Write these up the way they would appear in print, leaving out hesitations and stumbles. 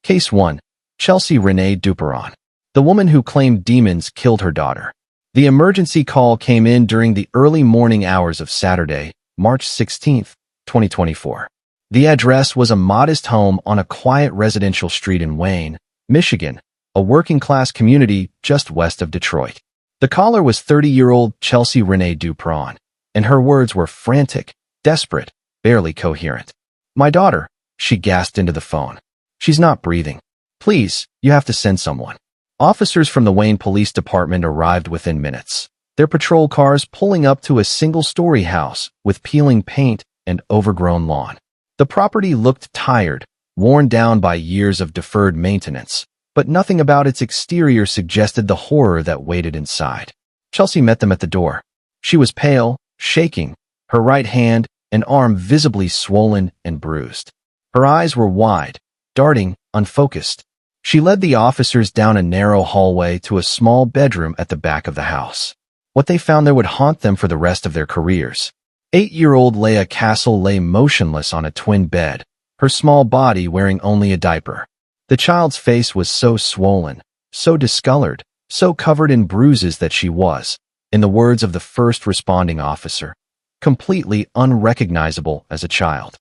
Case 1. Chelsea Renea Duperon, the woman who claimed demons killed her daughter. The emergency call came in during the early morning hours of Saturday, March 16, 2024. The address was a modest home on a quiet residential street in Wayne, Michigan, a working-class community just west of Detroit. The caller was 30-year-old Chelsea Renea Duperon, and her words were frantic, desperate, barely coherent. "My daughter," she gasped into the phone. "She's not breathing. Please, you have to send someone." Officers from the Wayne Police Department arrived within minutes, their patrol cars pulling up to a single-story house with peeling paint and overgrown lawn. The property looked tired, worn down by years of deferred maintenance, but nothing about its exterior suggested the horror that waited inside. Chelsea met them at the door. She was pale, shaking, her right hand and arm visibly swollen and bruised. Her eyes were wide, darting, unfocused. She led the officers down a narrow hallway to a small bedroom at the back of the house. What they found there would haunt them for the rest of their careers. 8-year-old Leah Castle lay motionless on a twin bed, her small body wearing only a diaper. The child's face was so swollen, so discolored, so covered in bruises that she was, in the words of the first responding officer, completely unrecognizable as a child.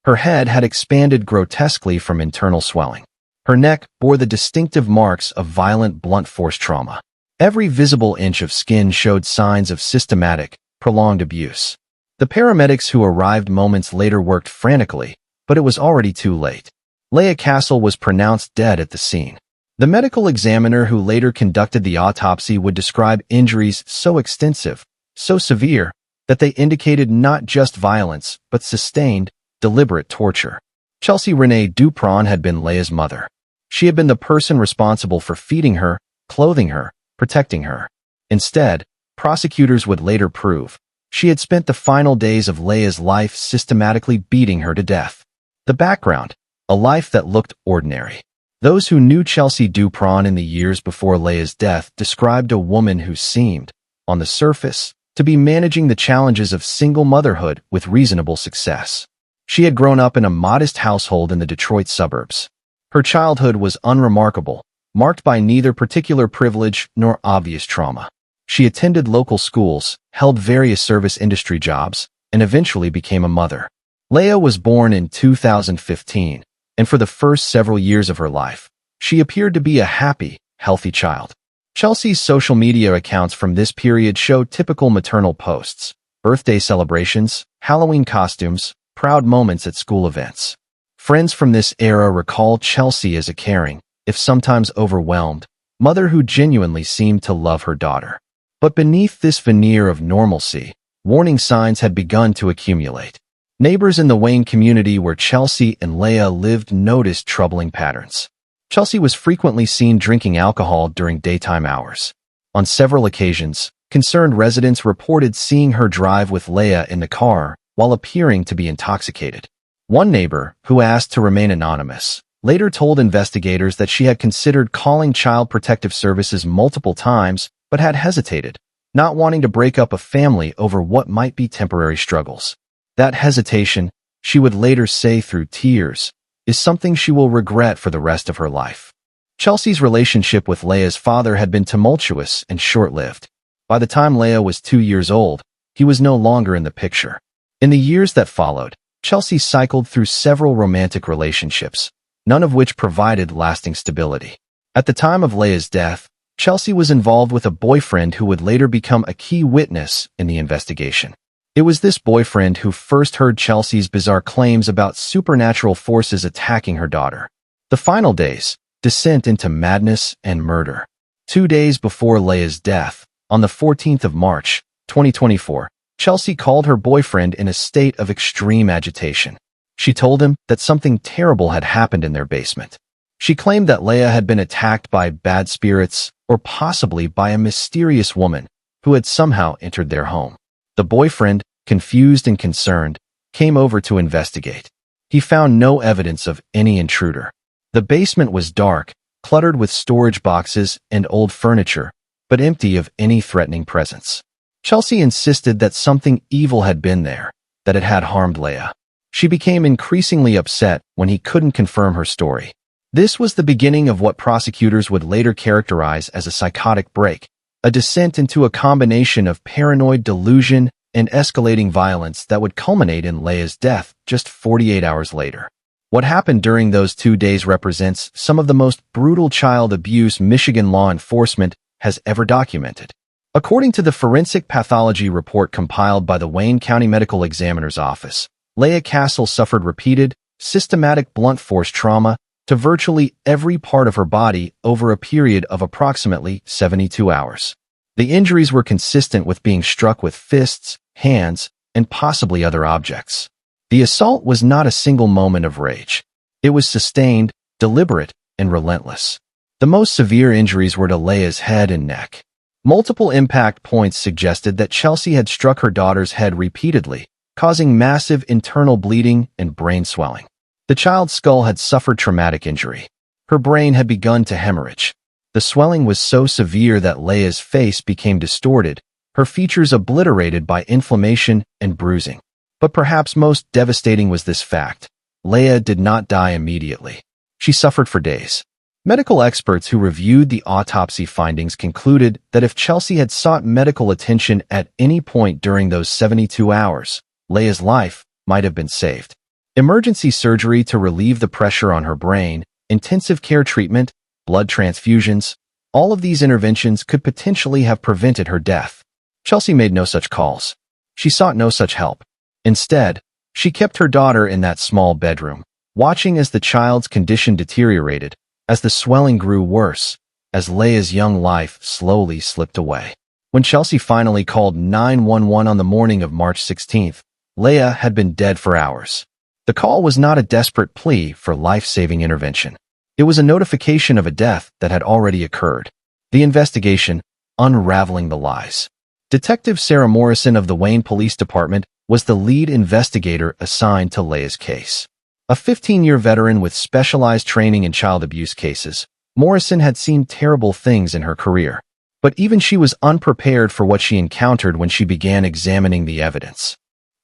Her head had expanded grotesquely from internal swelling. Her neck bore the distinctive marks of violent blunt force trauma. Every visible inch of skin showed signs of systematic, prolonged abuse. The paramedics who arrived moments later worked frantically, but it was already too late. Leah Castle was pronounced dead at the scene. The medical examiner who later conducted the autopsy would describe injuries so extensive, so severe, that they indicated not just violence, but sustained, deliberate torture. Chelsea Renea Duperon had been Leah's mother. She had been the person responsible for feeding her, clothing her, protecting her. Instead, prosecutors would later prove, she had spent the final days of Leah's life systematically beating her to death. The background, a life that looked ordinary. Those who knew Chelsea Duperon in the years before Leah's death described a woman who seemed, on the surface, to be managing the challenges of single motherhood with reasonable success. She had grown up in a modest household in the Detroit suburbs. Her childhood was unremarkable, marked by neither particular privilege nor obvious trauma. She attended local schools, held various service industry jobs, and eventually became a mother. Leah was born in 2015, and for the first several years of her life, she appeared to be a happy, healthy child. Chelsea's social media accounts from this period show typical maternal posts, birthday celebrations, Halloween costumes, proud moments at school events. Friends from this era recall Chelsea as a caring, if sometimes overwhelmed, mother who genuinely seemed to love her daughter. But beneath this veneer of normalcy, warning signs had begun to accumulate. Neighbors in the Wayne community where Chelsea and Leah lived noticed troubling patterns. Chelsea was frequently seen drinking alcohol during daytime hours. On several occasions, concerned residents reported seeing her drive with Leah in the car while appearing to be intoxicated. One neighbor, who asked to remain anonymous, later told investigators that she had considered calling Child Protective Services multiple times but had hesitated, not wanting to break up a family over what might be temporary struggles. That hesitation, she would later say through tears, is something she will regret for the rest of her life. Chelsea's relationship with Leah's father had been tumultuous and short-lived. By the time Leah was 2 years old, he was no longer in the picture. In the years that followed, Chelsea cycled through several romantic relationships, none of which provided lasting stability. At the time of Leah's death, Chelsea was involved with a boyfriend who would later become a key witness in the investigation. It was this boyfriend who first heard Chelsea's bizarre claims about supernatural forces attacking her daughter. The final days, descent into madness and murder. 2 days before Leah's death, on the 14th of March, 2024, Chelsea called her boyfriend in a state of extreme agitation. She told him that something terrible had happened in their basement. She claimed that Leah had been attacked by bad spirits or possibly by a mysterious woman who had somehow entered their home. The boyfriend, confused and concerned, came over to investigate. He found no evidence of any intruder. The basement was dark, cluttered with storage boxes and old furniture, but empty of any threatening presence. Chelsea insisted that something evil had been there, that it had harmed Leah. She became increasingly upset when he couldn't confirm her story. This was the beginning of what prosecutors would later characterize as a psychotic break, a descent into a combination of paranoid delusion and escalating violence that would culminate in Leah's death just 48 hours later. What happened during those 2 days represents some of the most brutal child abuse Michigan law enforcement has ever documented. According to the forensic pathology report compiled by the Wayne County Medical Examiner's Office, Leah Castle suffered repeated, systematic blunt force trauma to virtually every part of her body over a period of approximately 72 hours. The injuries were consistent with being struck with fists, hands, and possibly other objects. The assault was not a single moment of rage. It was sustained, deliberate, and relentless. The most severe injuries were to Leah's head and neck. Multiple impact points suggested that Chelsea had struck her daughter's head repeatedly, causing massive internal bleeding and brain swelling. The child's skull had suffered traumatic injury. Her brain had begun to hemorrhage. The swelling was so severe that Leah's face became distorted, her features obliterated by inflammation and bruising. But perhaps most devastating was this fact: Leah did not die immediately. She suffered for days. Medical experts who reviewed the autopsy findings concluded that if Chelsea had sought medical attention at any point during those 72 hours, Leah's life might have been saved. Emergency surgery to relieve the pressure on her brain, intensive care treatment, blood transfusions, all of these interventions could potentially have prevented her death. Chelsea made no such calls. She sought no such help. Instead, she kept her daughter in that small bedroom, watching as the child's condition deteriorated, as the swelling grew worse, as Leah's young life slowly slipped away. When Chelsea finally called 911 on the morning of March 16th, Leah had been dead for hours. The call was not a desperate plea for life-saving intervention. It was a notification of a death that had already occurred. The investigation, unraveling the lies. Detective Sarah Morrison of the Wayne Police Department was the lead investigator assigned to Leah's case. A 15-year veteran with specialized training in child abuse cases, Morrison had seen terrible things in her career. But even she was unprepared for what she encountered when she began examining the evidence.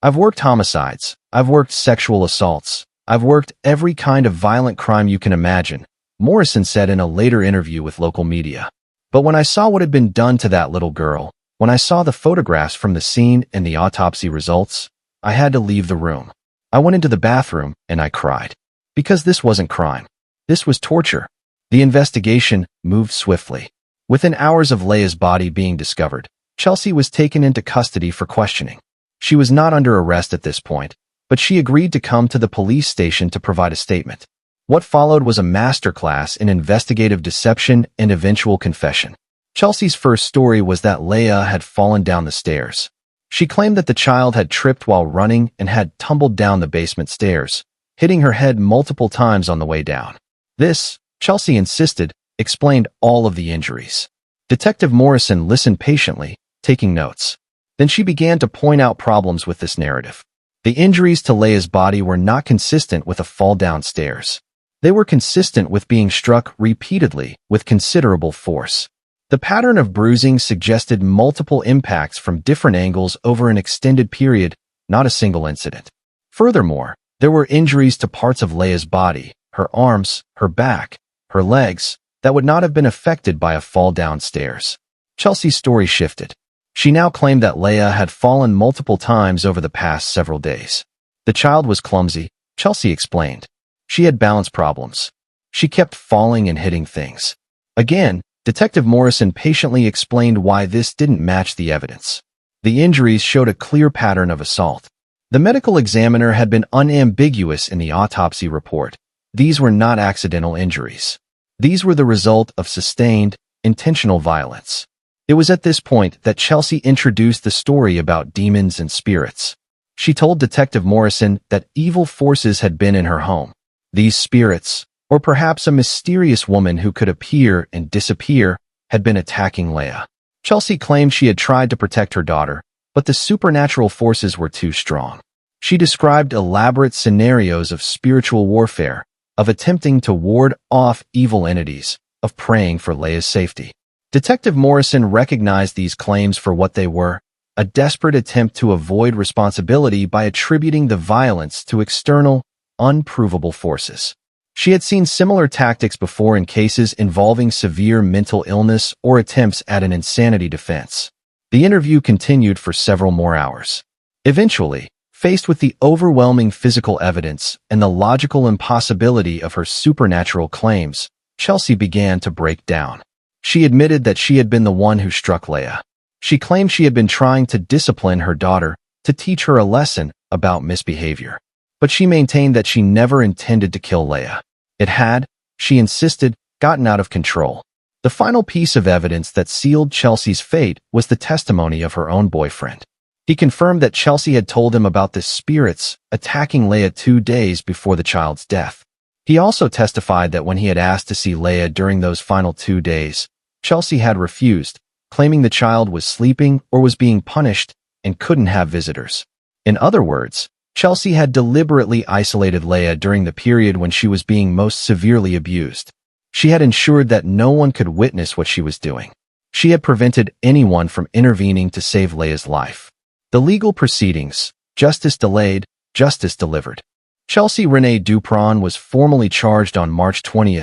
"I've worked homicides, I've worked sexual assaults, I've worked every kind of violent crime you can imagine," Morrison said in a later interview with local media. "But when I saw what had been done to that little girl, when I saw the photographs from the scene and the autopsy results, I had to leave the room. I went into the bathroom and I cried. Because this wasn't crime. This was torture." The investigation moved swiftly. Within hours of Leah's body being discovered, Chelsea was taken into custody for questioning. She was not under arrest at this point, but she agreed to come to the police station to provide a statement. What followed was a masterclass in investigative deception and eventual confession. Chelsea's first story was that Leah had fallen down the stairs. She claimed that the child had tripped while running and had tumbled down the basement stairs, hitting her head multiple times on the way down. This, Chelsea insisted, explained all of the injuries. Detective Morrison listened patiently, taking notes. Then she began to point out problems with this narrative. The injuries to Leah's body were not consistent with a fall downstairs. They were consistent with being struck repeatedly with considerable force. The pattern of bruising suggested multiple impacts from different angles over an extended period, not a single incident. Furthermore, there were injuries to parts of Leah's body, her arms, her back, her legs, that would not have been affected by a fall downstairs. Chelsea's story shifted. She now claimed that Leah had fallen multiple times over the past several days. The child was clumsy, Chelsea explained. She had balance problems. She kept falling and hitting things. Again, Detective Morrison patiently explained why this didn't match the evidence. The injuries showed a clear pattern of assault. The medical examiner had been unambiguous in the autopsy report. These were not accidental injuries. These were the result of sustained, intentional violence. It was at this point that Chelsea introduced the story about demons and spirits. She told Detective Morrison that evil forces had been in her home. These spirits, or perhaps a mysterious woman who could appear and disappear, had been attacking Leah. Chelsea claimed she had tried to protect her daughter, but the supernatural forces were too strong. She described elaborate scenarios of spiritual warfare, of attempting to ward off evil entities, of praying for Leah's safety. Detective Morrison recognized these claims for what they were, a desperate attempt to avoid responsibility by attributing the violence to external, unprovable forces. She had seen similar tactics before in cases involving severe mental illness or attempts at an insanity defense. The interview continued for several more hours. Eventually, faced with the overwhelming physical evidence and the logical impossibility of her supernatural claims, Chelsea began to break down. She admitted that she had been the one who struck Leah. She claimed she had been trying to discipline her daughter to teach her a lesson about misbehavior. But she maintained that she never intended to kill Leah. It had, she insisted, gotten out of control. The final piece of evidence that sealed Chelsea's fate was the testimony of her own boyfriend. He confirmed that Chelsea had told him about the spirits attacking Leah 2 days before the child's death. He also testified that when he had asked to see Leah during those final 2 days, Chelsea had refused, claiming the child was sleeping or was being punished and couldn't have visitors. In other words, Chelsea had deliberately isolated Leah during the period when she was being most severely abused. She had ensured that no one could witness what she was doing. She had prevented anyone from intervening to save Leah's life. The legal proceedings, justice delayed, justice delivered. Chelsea Renea Duperon was formally charged on March 20,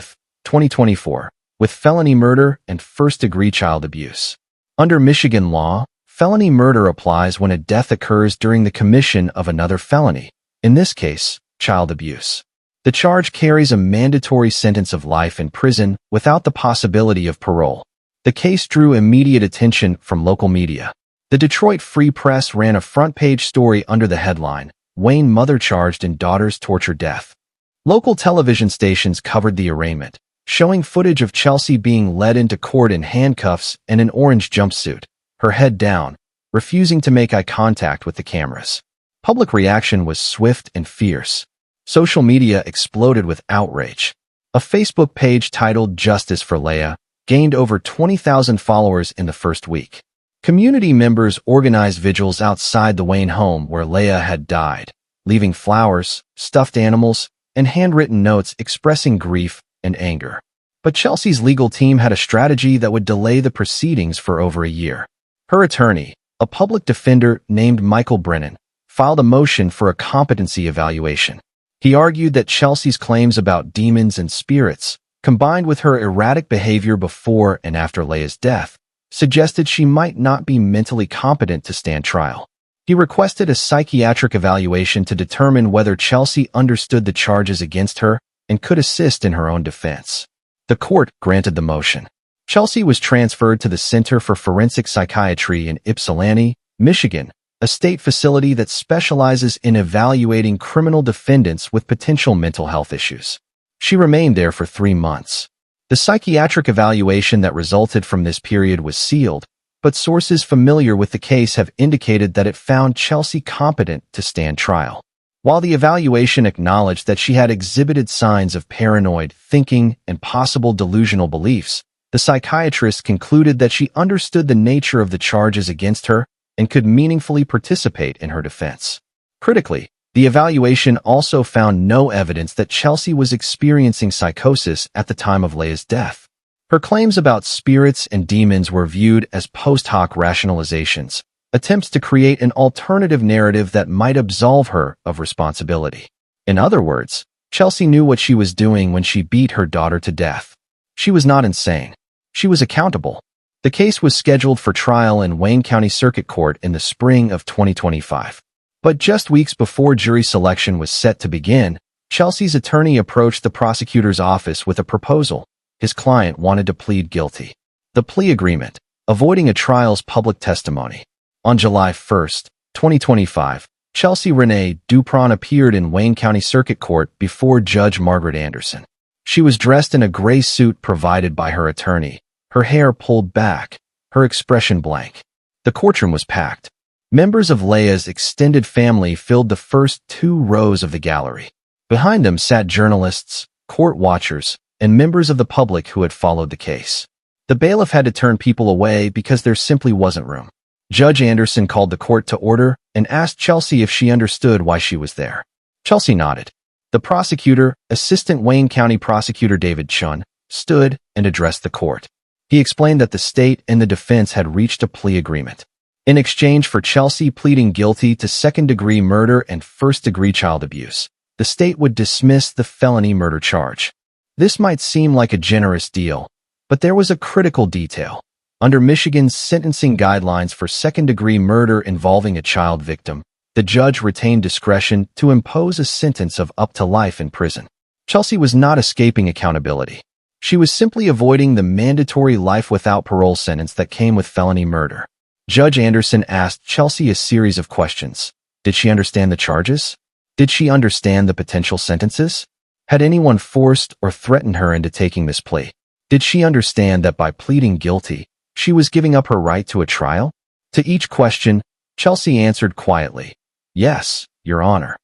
2024, with felony murder and first-degree child abuse. Under Michigan law, felony murder applies when a death occurs during the commission of another felony, in this case, child abuse. The charge carries a mandatory sentence of life in prison without the possibility of parole. The case drew immediate attention from local media. The Detroit Free Press ran a front-page story under the headline, "Wayne Mother Charged in Daughter's Torture Death." Local television stations covered the arraignment, showing footage of Chelsea being led into court in handcuffs and an orange jumpsuit, her head down, refusing to make eye contact with the cameras. Public reaction was swift and fierce. Social media exploded with outrage. A Facebook page titled "Justice for Leah" gained over 20,000 followers in the first week. Community members organized vigils outside the Wayne home where Leah had died, leaving flowers, stuffed animals, and handwritten notes expressing grief and anger. But Chelsea's legal team had a strategy that would delay the proceedings for over a year. Her attorney, a public defender named Michael Brennan, filed a motion for a competency evaluation. He argued that Chelsea's claims about demons and spirits, combined with her erratic behavior before and after Leah's death, suggested she might not be mentally competent to stand trial. He requested a psychiatric evaluation to determine whether Chelsea understood the charges against her and could assist in her own defense. The court granted the motion. Chelsea was transferred to the Center for Forensic Psychiatry in Ypsilanti, Michigan, a state facility that specializes in evaluating criminal defendants with potential mental health issues. She remained there for 3 months. The psychiatric evaluation that resulted from this period was sealed, but sources familiar with the case have indicated that it found Chelsea competent to stand trial. While the evaluation acknowledged that she had exhibited signs of paranoid thinking and possible delusional beliefs, the psychiatrist concluded that she understood the nature of the charges against her and could meaningfully participate in her defense. Critically, the evaluation also found no evidence that Chelsea was experiencing psychosis at the time of Leah's death. Her claims about spirits and demons were viewed as post hoc rationalizations, attempts to create an alternative narrative that might absolve her of responsibility. In other words, Chelsea knew what she was doing when she beat her daughter to death. She was not insane. She was accountable. The case was scheduled for trial in Wayne County Circuit Court in the spring of 2025. But just weeks before jury selection was set to begin, Chelsea's attorney approached the prosecutor's office with a proposal. His client wanted to plead guilty. The plea agreement, avoiding a trial's public testimony. On July 1, 2025, Chelsea Renea Duperon appeared in Wayne County Circuit Court before Judge Margaret Anderson. She was dressed in a gray suit provided by her attorney, her hair pulled back, her expression blank. The courtroom was packed. Members of Leah's extended family filled the first 2 rows of the gallery. Behind them sat journalists, court watchers, and members of the public who had followed the case. The bailiff had to turn people away because there simply wasn't room. Judge Anderson called the court to order and asked Chelsea if she understood why she was there. Chelsea nodded. The prosecutor, Assistant Wayne County Prosecutor David Chun, stood and addressed the court. He explained that the state and the defense had reached a plea agreement. In exchange for Chelsea pleading guilty to second-degree murder and first-degree child abuse, the state would dismiss the felony murder charge. This might seem like a generous deal, but there was a critical detail. Under Michigan's sentencing guidelines for second-degree murder involving a child victim, the judge retained discretion to impose a sentence of up to life in prison. Chelsea was not escaping accountability. She was simply avoiding the mandatory life without parole sentence that came with felony murder. Judge Anderson asked Chelsea a series of questions. Did she understand the charges? Did she understand the potential sentences? Had anyone forced or threatened her into taking this plea? Did she understand that by pleading guilty, she was giving up her right to a trial? To each question, Chelsea answered quietly, "Yes, Your Honor."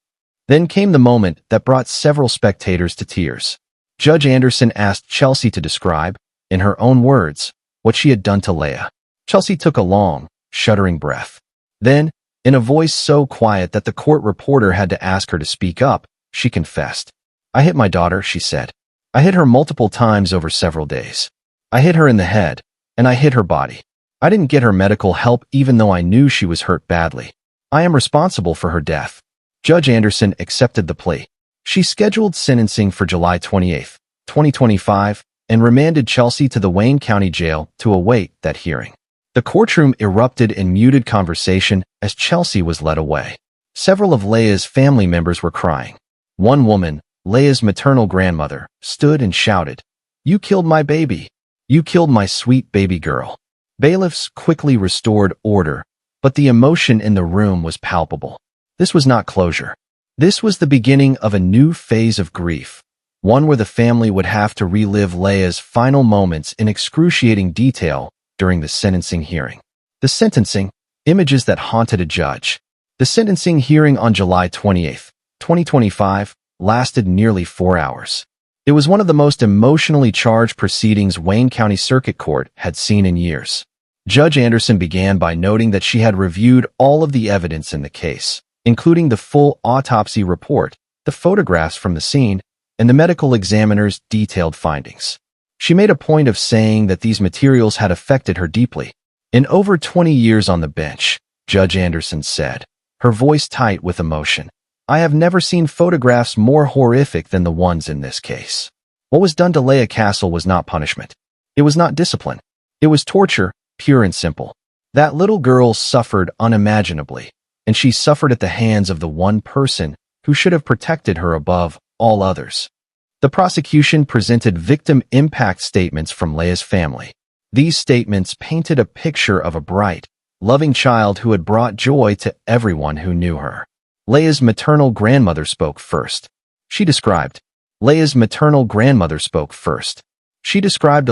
Then came the moment that brought several spectators to tears. Judge Anderson asked Chelsea to describe, in her own words, what she had done to Leah. Chelsea took a long, shuddering breath. Then, in a voice so quiet that the court reporter had to ask her to speak up, she confessed. "I hit my daughter," she said. "I hit her multiple times over several days. I hit her in the head, and I hit her body. I didn't get her medical help even though I knew she was hurt badly. I am responsible for her death." Judge Anderson accepted the plea. She scheduled sentencing for July 28, 2025, and remanded Chelsea to the Wayne County Jail to await that hearing. The courtroom erupted in muted conversation as Chelsea was led away. Several of Leah's family members were crying. One woman, Leah's maternal grandmother, stood and shouted, "You killed my baby. You killed my sweet baby girl." Bailiffs quickly restored order, but the emotion in the room was palpable. This was not closure. This was the beginning of a new phase of grief, one where the family would have to relive Leah's final moments in excruciating detail during the sentencing hearing. The sentencing, images that haunted a judge. The sentencing hearing on July 28, 2025, lasted nearly 4 hours. It was one of the most emotionally charged proceedings Wayne County Circuit Court had seen in years. Judge Anderson began by noting that she had reviewed all of the evidence in the case, including the full autopsy report, the photographs from the scene, and the medical examiner's detailed findings. She made a point of saying that these materials had affected her deeply. "In over 20 years on the bench," Judge Anderson said, her voice tight with emotion, "I have never seen photographs more horrific than the ones in this case. What was done to Leah Castle was not punishment. It was not discipline. It was torture, pure and simple. That little girl suffered unimaginably, and she suffered at the hands of the one person who should have protected her above all others." The prosecution presented victim impact statements from Leah's family. These statements painted a picture of a bright, loving child who had brought joy to everyone who knew her. Leah's maternal grandmother spoke first. She described a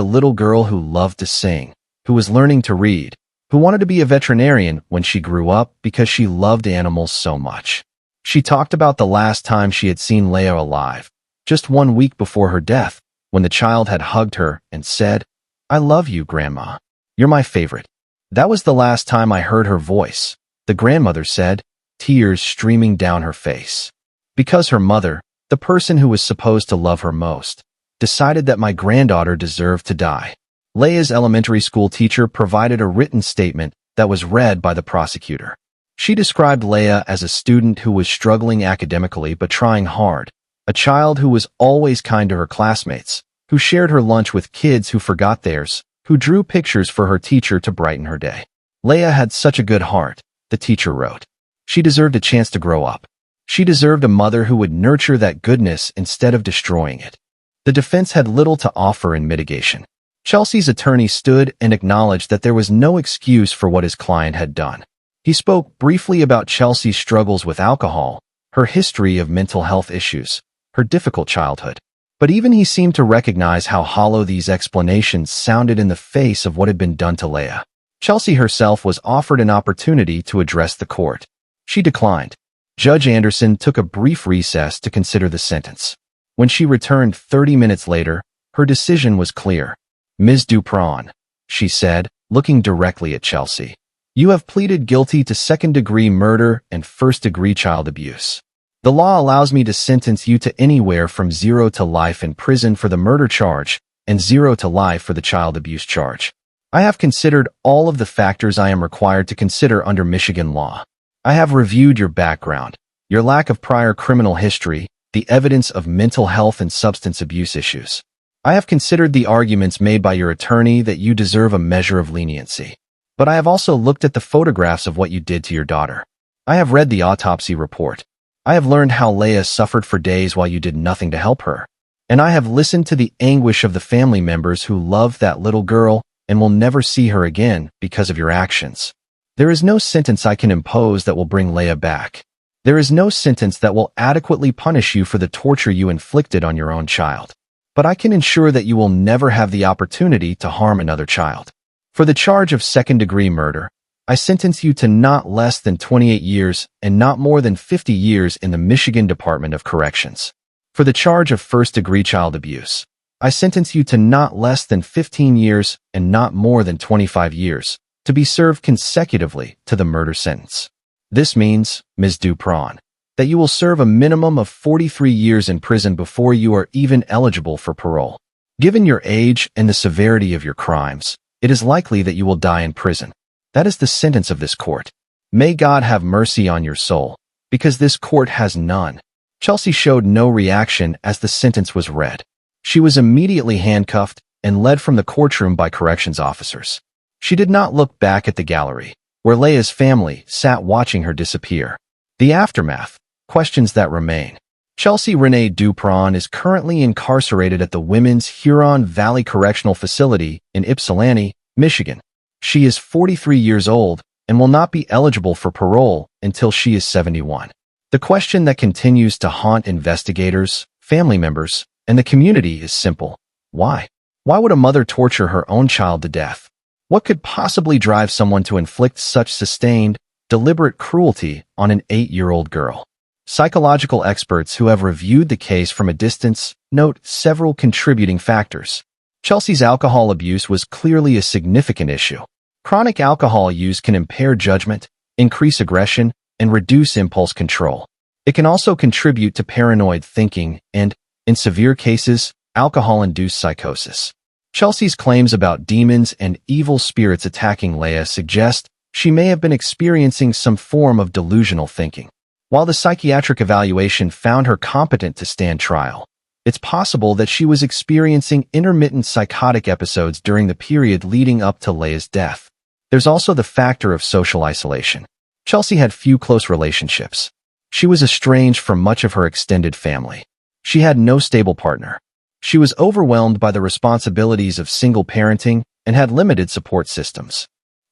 little girl who loved to sing, who was learning to read, who wanted to be a veterinarian when she grew up because she loved animals so much. She talked about the last time she had seen Leah alive, just 1 week before her death, when the child had hugged her and said, "I love you, Grandma. You're my favorite." "That was the last time I heard her voice," the grandmother said, tears streaming down her face. "Because her mother, the person who was supposed to love her most, decided that my granddaughter deserved to die." Leah's elementary school teacher provided a written statement that was read by the prosecutor. She described Leah as a student who was struggling academically but trying hard, a child who was always kind to her classmates, who shared her lunch with kids who forgot theirs, who drew pictures for her teacher to brighten her day. "Leah had such a good heart," the teacher wrote. "She deserved a chance to grow up. She deserved a mother who would nurture that goodness instead of destroying it." The defense had little to offer in mitigation. Chelsea's attorney stood and acknowledged that there was no excuse for what his client had done. He spoke briefly about Chelsea's struggles with alcohol, her history of mental health issues, her difficult childhood. But even he seemed to recognize how hollow these explanations sounded in the face of what had been done to Leah. Chelsea herself was offered an opportunity to address the court. She declined. Judge Anderson took a brief recess to consider the sentence. When she returned 30 minutes later, her decision was clear. "Ms. Duperon," she said, looking directly at Chelsea, "you have pleaded guilty to second-degree murder and first-degree child abuse. The law allows me to sentence you to anywhere from 0 to life in prison for the murder charge and 0 to life for the child abuse charge. I have considered all of the factors I am required to consider under Michigan law. I have reviewed your background, your lack of prior criminal history, the evidence of mental health and substance abuse issues. I have considered the arguments made by your attorney that you deserve a measure of leniency. But I have also looked at the photographs of what you did to your daughter. I have read the autopsy report. I have learned how Leah suffered for days while you did nothing to help her. And I have listened to the anguish of the family members who love that little girl and will never see her again because of your actions. There is no sentence I can impose that will bring Leah back. There is no sentence that will adequately punish you for the torture you inflicted on your own child. But I can ensure that you will never have the opportunity to harm another child. For the charge of second-degree murder, I sentence you to not less than 28 years and not more than 50 years in the Michigan Department of Corrections. For the charge of first-degree child abuse, I sentence you to not less than 15 years and not more than 25 years, to be served consecutively to the murder sentence. This means, Ms. Duperon, that you will serve a minimum of 43 years in prison before you are even eligible for parole. Given your age and the severity of your crimes, it is likely that you will die in prison. That is the sentence of this court. May God have mercy on your soul, because this court has none. Chelsea showed no reaction as the sentence was read. She was immediately handcuffed and led from the courtroom by corrections officers. She did not look back at the gallery, where Leah's family sat watching her disappear. The aftermath, questions that remain. Chelsea Renea Duperon is currently incarcerated at the Women's Huron Valley Correctional Facility in Ypsilanti, Michigan. She is 43 years old and will not be eligible for parole until she is 71. The question that continues to haunt investigators, family members, and the community is simple. Why? Why would a mother torture her own child to death? What could possibly drive someone to inflict such sustained, deliberate cruelty on an 8-year-old girl? Psychological experts who have reviewed the case from a distance note several contributing factors. Chelsea's alcohol abuse was clearly a significant issue. Chronic alcohol use can impair judgment, increase aggression, and reduce impulse control. It can also contribute to paranoid thinking and, in severe cases, alcohol-induced psychosis. Chelsea's claims about demons and evil spirits attacking Leah suggest she may have been experiencing some form of delusional thinking. While the psychiatric evaluation found her competent to stand trial, it's possible that she was experiencing intermittent psychotic episodes during the period leading up to Leah's death. There's also the factor of social isolation. Chelsea had few close relationships. She was estranged from much of her extended family. She had no stable partner. She was overwhelmed by the responsibilities of single parenting and had limited support systems.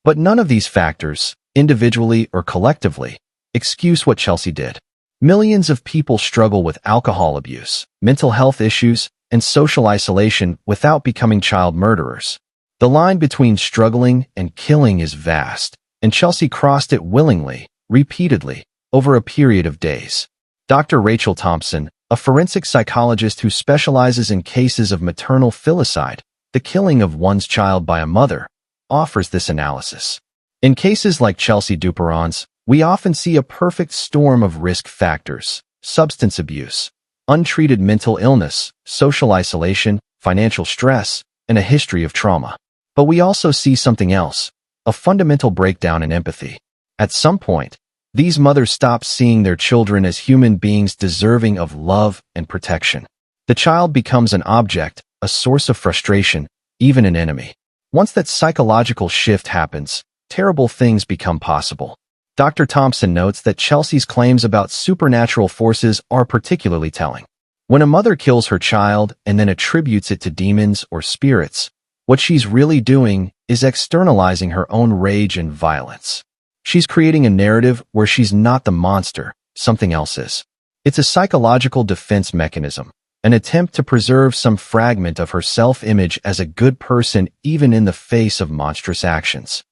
But none of these factors, individually or collectively, excuse what Chelsea did. Millions of people struggle with alcohol abuse, mental health issues, and social isolation without becoming child murderers. The line between struggling and killing is vast, and Chelsea crossed it willingly, repeatedly, over a period of days. Dr. Rachel Thompson, a forensic psychologist who specializes in cases of maternal filicide, the killing of one's child by a mother, offers this analysis. In cases like Chelsea Duperon's, we often see a perfect storm of risk factors: substance abuse, untreated mental illness, social isolation, financial stress, and a history of trauma. But we also see something else, a fundamental breakdown in empathy. At some point, these mothers stop seeing their children as human beings deserving of love and protection. The child becomes an object, a source of frustration, even an enemy. Once that psychological shift happens, terrible things become possible. Dr. Thompson notes that Chelsea's claims about supernatural forces are particularly telling. When a mother kills her child and then attributes it to demons or spirits, what she's really doing is externalizing her own rage and violence. She's creating a narrative where she's not the monster, something else is. It's a psychological defense mechanism, an attempt to preserve some fragment of her self-image as a good person even in the face of monstrous actions.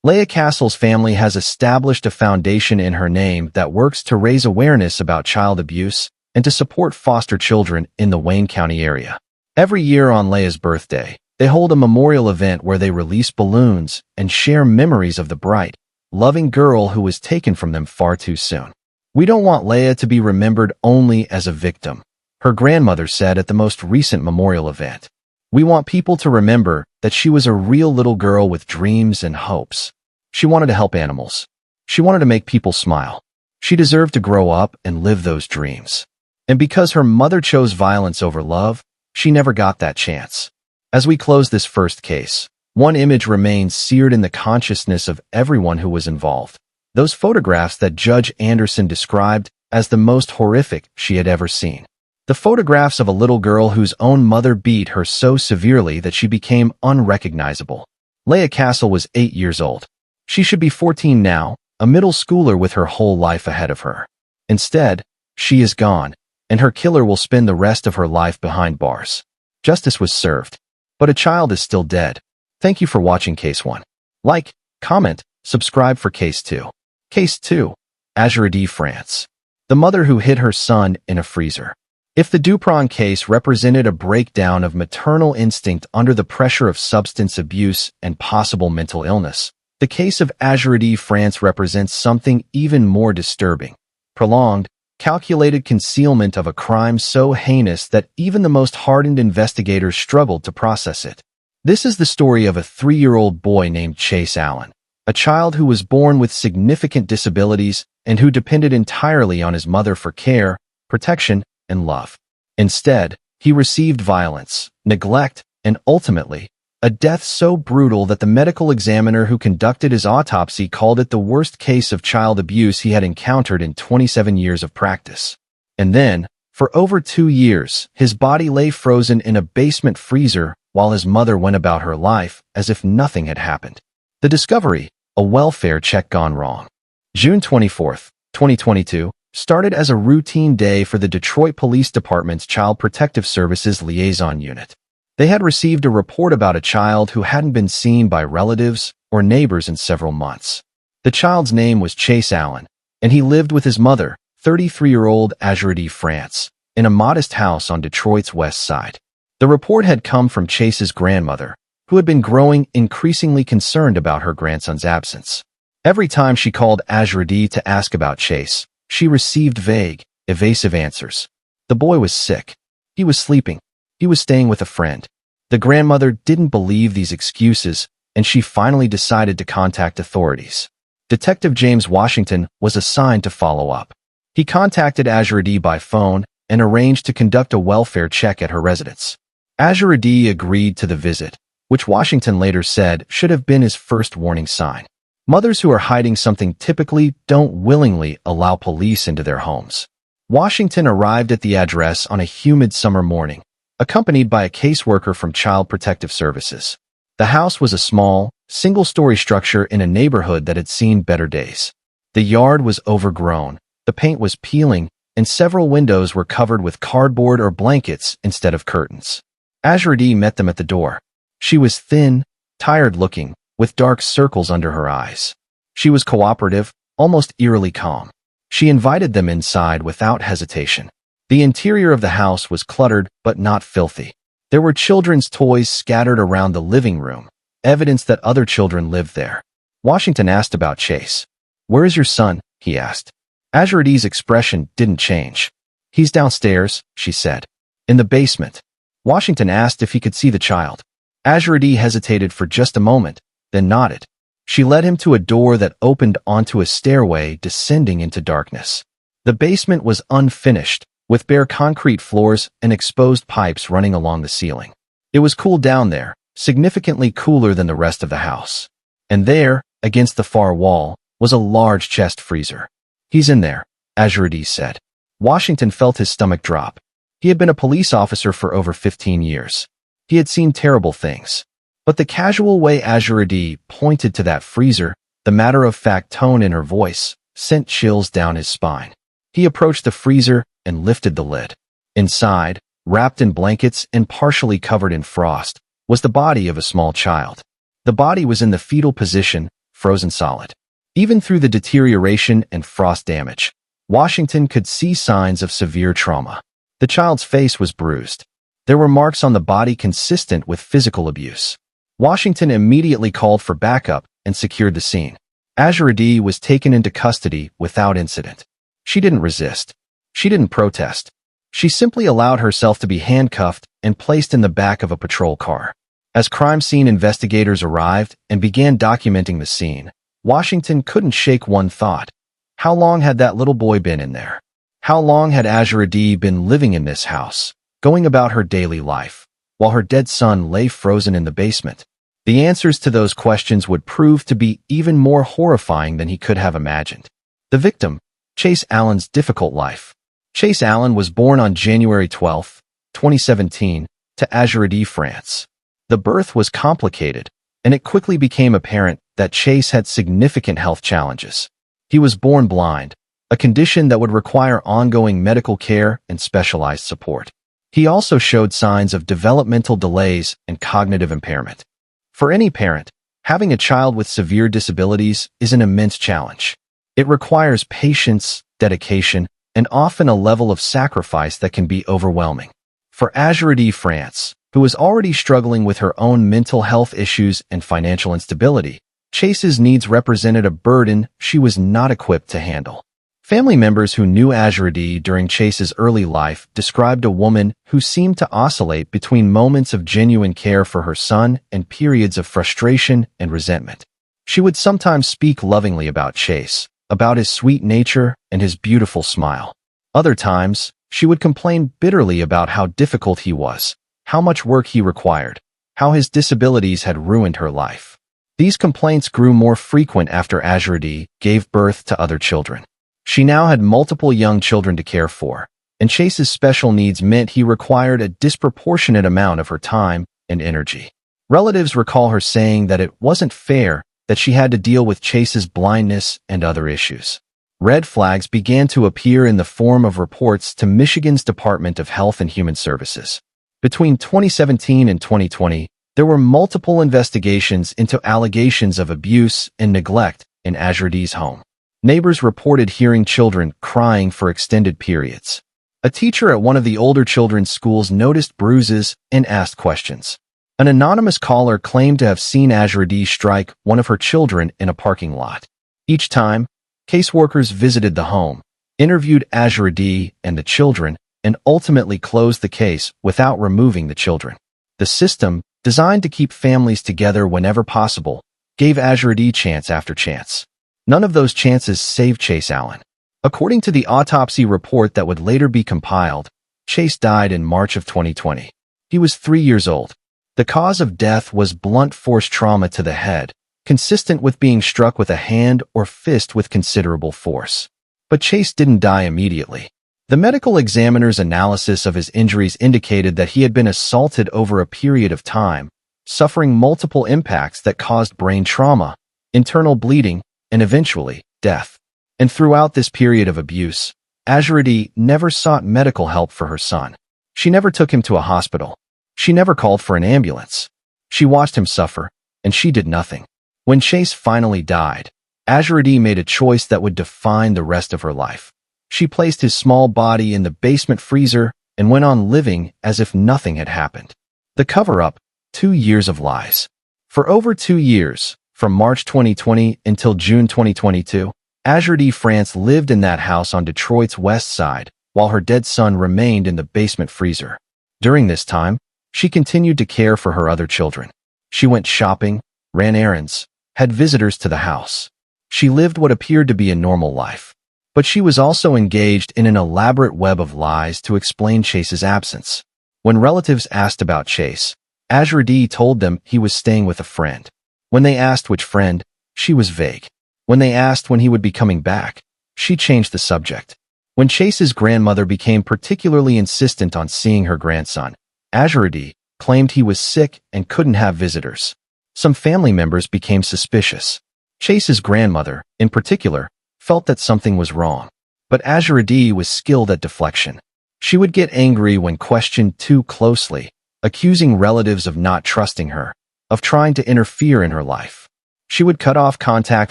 Leah Castle's family has established a foundation in her name that works to raise awareness about child abuse and to support foster children in the Wayne County area. Every year on Leah's birthday, they hold a memorial event where they release balloons and share memories of the bright, loving girl who was taken from them far too soon. We don't want Leah to be remembered only as a victim, her grandmother said at the most recent memorial event. We want people to remember that she was a real little girl with dreams and hopes. She wanted to help animals. She wanted to make people smile. She deserved to grow up and live those dreams. And because her mother chose violence over love, she never got that chance. As we close this first case, one image remains seared in the consciousness of everyone who was involved. Those photographs that Judge Anderson described as the most horrific she had ever seen. The photographs of a little girl whose own mother beat her so severely that she became unrecognizable. Leah Castle was 8 years old. She should be 14 now, a middle schooler with her whole life ahead of her. Instead, she is gone, and her killer will spend the rest of her life behind bars. Justice was served, but a child is still dead. Thank you for watching Case 1. Like, comment, subscribe for Case 2. Case 2. Azuradee France. The mother who hid her son in a freezer. If the Duperon case represented a breakdown of maternal instinct under the pressure of substance abuse and possible mental illness, the case of Azuradee France represents something even more disturbing. Prolonged, calculated concealment of a crime so heinous that even the most hardened investigators struggled to process it. This is the story of a 3-year-old boy named Chase Allen, a child who was born with significant disabilities and who depended entirely on his mother for care, protection, and love. Instead, he received violence, neglect, and ultimately, a death so brutal that the medical examiner who conducted his autopsy called it the worst case of child abuse he had encountered in 27 years of practice. And then, for over 2 years, his body lay frozen in a basement freezer while his mother went about her life as if nothing had happened. The discovery, a welfare check gone wrong. June 24, 2022, started as a routine day for the Detroit Police Department's Child Protective Services Liaison Unit. They had received a report about a child who hadn't been seen by relatives or neighbors in several months. The child's name was Chase Allen, and he lived with his mother, 33-year-old Azuradee France, in a modest house on Detroit's west side. The report had come from Chase's grandmother, who had been growing increasingly concerned about her grandson's absence. Every time she called Azuradee to ask about Chase, she received vague, evasive answers. The boy was sick. He was sleeping. He was staying with a friend. The grandmother didn't believe these excuses, and she finally decided to contact authorities. Detective James Washington was assigned to follow up. He contacted Azuradee by phone and arranged to conduct a welfare check at her residence. Azuradee agreed to the visit, which Washington later said should have been his first warning sign. Mothers who are hiding something typically don't willingly allow police into their homes. Washington arrived at the address on a humid summer morning, accompanied by a caseworker from Child Protective Services. The house was a small, single-story structure in a neighborhood that had seen better days. The yard was overgrown, the paint was peeling, and several windows were covered with cardboard or blankets instead of curtains. Azuradee met them at the door. She was thin, tired-looking, with dark circles under her eyes. She was cooperative, almost eerily calm. She invited them inside without hesitation. The interior of the house was cluttered but not filthy. There were children's toys scattered around the living room, evidence that other children lived there. Washington asked about Chase. "Where is your son?" he asked. Azuradee's expression didn't change. "He's downstairs," she said. "In the basement." Washington asked if he could see the child. Azuradee hesitated for just a moment, then nodded. She led him to a door that opened onto a stairway descending into darkness. The basement was unfinished, with bare concrete floors and exposed pipes running along the ceiling. It was cool down there, significantly cooler than the rest of the house. And there, against the far wall, was a large chest freezer. "He's in there," Azuradee said. Washington felt his stomach drop. He had been a police officer for over 15 years. He had seen terrible things. But the casual way Azuradee pointed to that freezer, the matter-of-fact tone in her voice, sent chills down his spine. He approached the freezer and lifted the lid. Inside, wrapped in blankets and partially covered in frost, was the body of a small child. The body was in the fetal position, frozen solid. Even through the deterioration and frost damage, Washington could see signs of severe trauma. The child's face was bruised. There were marks on the body consistent with physical abuse. Washington immediately called for backup and secured the scene. Azuradee was taken into custody without incident. She didn't resist. She didn't protest. She simply allowed herself to be handcuffed and placed in the back of a patrol car. As crime scene investigators arrived and began documenting the scene, Washington couldn't shake one thought. How long had that little boy been in there? How long had Azuradee been living in this house, going about her daily life, while her dead son lay frozen in the basement? The answers to those questions would prove to be even more horrifying than he could have imagined. The victim, Chase Allen's difficult life. Chase Allen was born on January 12, 2017, to Azuradee France. The birth was complicated, and it quickly became apparent that Chase had significant health challenges. He was born blind, a condition that would require ongoing medical care and specialized support. He also showed signs of developmental delays and cognitive impairment. For any parent, having a child with severe disabilities is an immense challenge. It requires patience, dedication, and often a level of sacrifice that can be overwhelming. For Azuradee France, who was already struggling with her own mental health issues and financial instability, Chase's needs represented a burden she was not equipped to handle. Family members who knew Azuradee during Chase's early life described a woman who seemed to oscillate between moments of genuine care for her son and periods of frustration and resentment. She would sometimes speak lovingly about Chase, about his sweet nature and his beautiful smile. Other times, she would complain bitterly about how difficult he was, how much work he required, how his disabilities had ruined her life. These complaints grew more frequent after Azuradee gave birth to other children. She now had multiple young children to care for, and Chase's special needs meant he required a disproportionate amount of her time and energy. Relatives recall her saying that it wasn't fair that she had to deal with Chase's blindness and other issues. Red flags began to appear in the form of reports to Michigan's Department of Health and Human Services. Between 2017 and 2020, there were multiple investigations into allegations of abuse and neglect in Azuradee's home. Neighbors reported hearing children crying for extended periods. A teacher at one of the older children's schools noticed bruises and asked questions. An anonymous caller claimed to have seen Azuradee strike one of her children in a parking lot. Each time, caseworkers visited the home, interviewed Azuradee and the children, and ultimately closed the case without removing the children. The system, designed to keep families together whenever possible, gave Azuradee chance after chance. None of those chances saved Chase Allen. According to the autopsy report that would later be compiled, Chase died in March of 2020. He was 3 years old. The cause of death was blunt force trauma to the head, consistent with being struck with a hand or fist with considerable force. But Chase didn't die immediately. The medical examiner's analysis of his injuries indicated that he had been assaulted over a period of time, suffering multiple impacts that caused brain trauma, internal bleeding, and eventually, death. And throughout this period of abuse, Azuradee never sought medical help for her son. She never took him to a hospital. She never called for an ambulance. She watched him suffer, and she did nothing. When Chase finally died, Azuradee made a choice that would define the rest of her life. She placed his small body in the basement freezer and went on living as if nothing had happened. The cover-up, 2 years of lies. For over 2 years, from March 2020 until June 2022, Azuradee France lived in that house on Detroit's west side, while her dead son remained in the basement freezer. During this time, she continued to care for her other children. She went shopping, ran errands, had visitors to the house. She lived what appeared to be a normal life. But she was also engaged in an elaborate web of lies to explain Chase's absence. When relatives asked about Chase, Azuradee told them he was staying with a friend. When they asked which friend, she was vague. When they asked when he would be coming back, she changed the subject. When Chase's grandmother became particularly insistent on seeing her grandson, Azuradee claimed he was sick and couldn't have visitors. Some family members became suspicious. Chase's grandmother, in particular, felt that something was wrong. But Azuradee was skilled at deflection. She would get angry when questioned too closely, accusing relatives of not trusting her, of trying to interfere in her life. She would cut off contact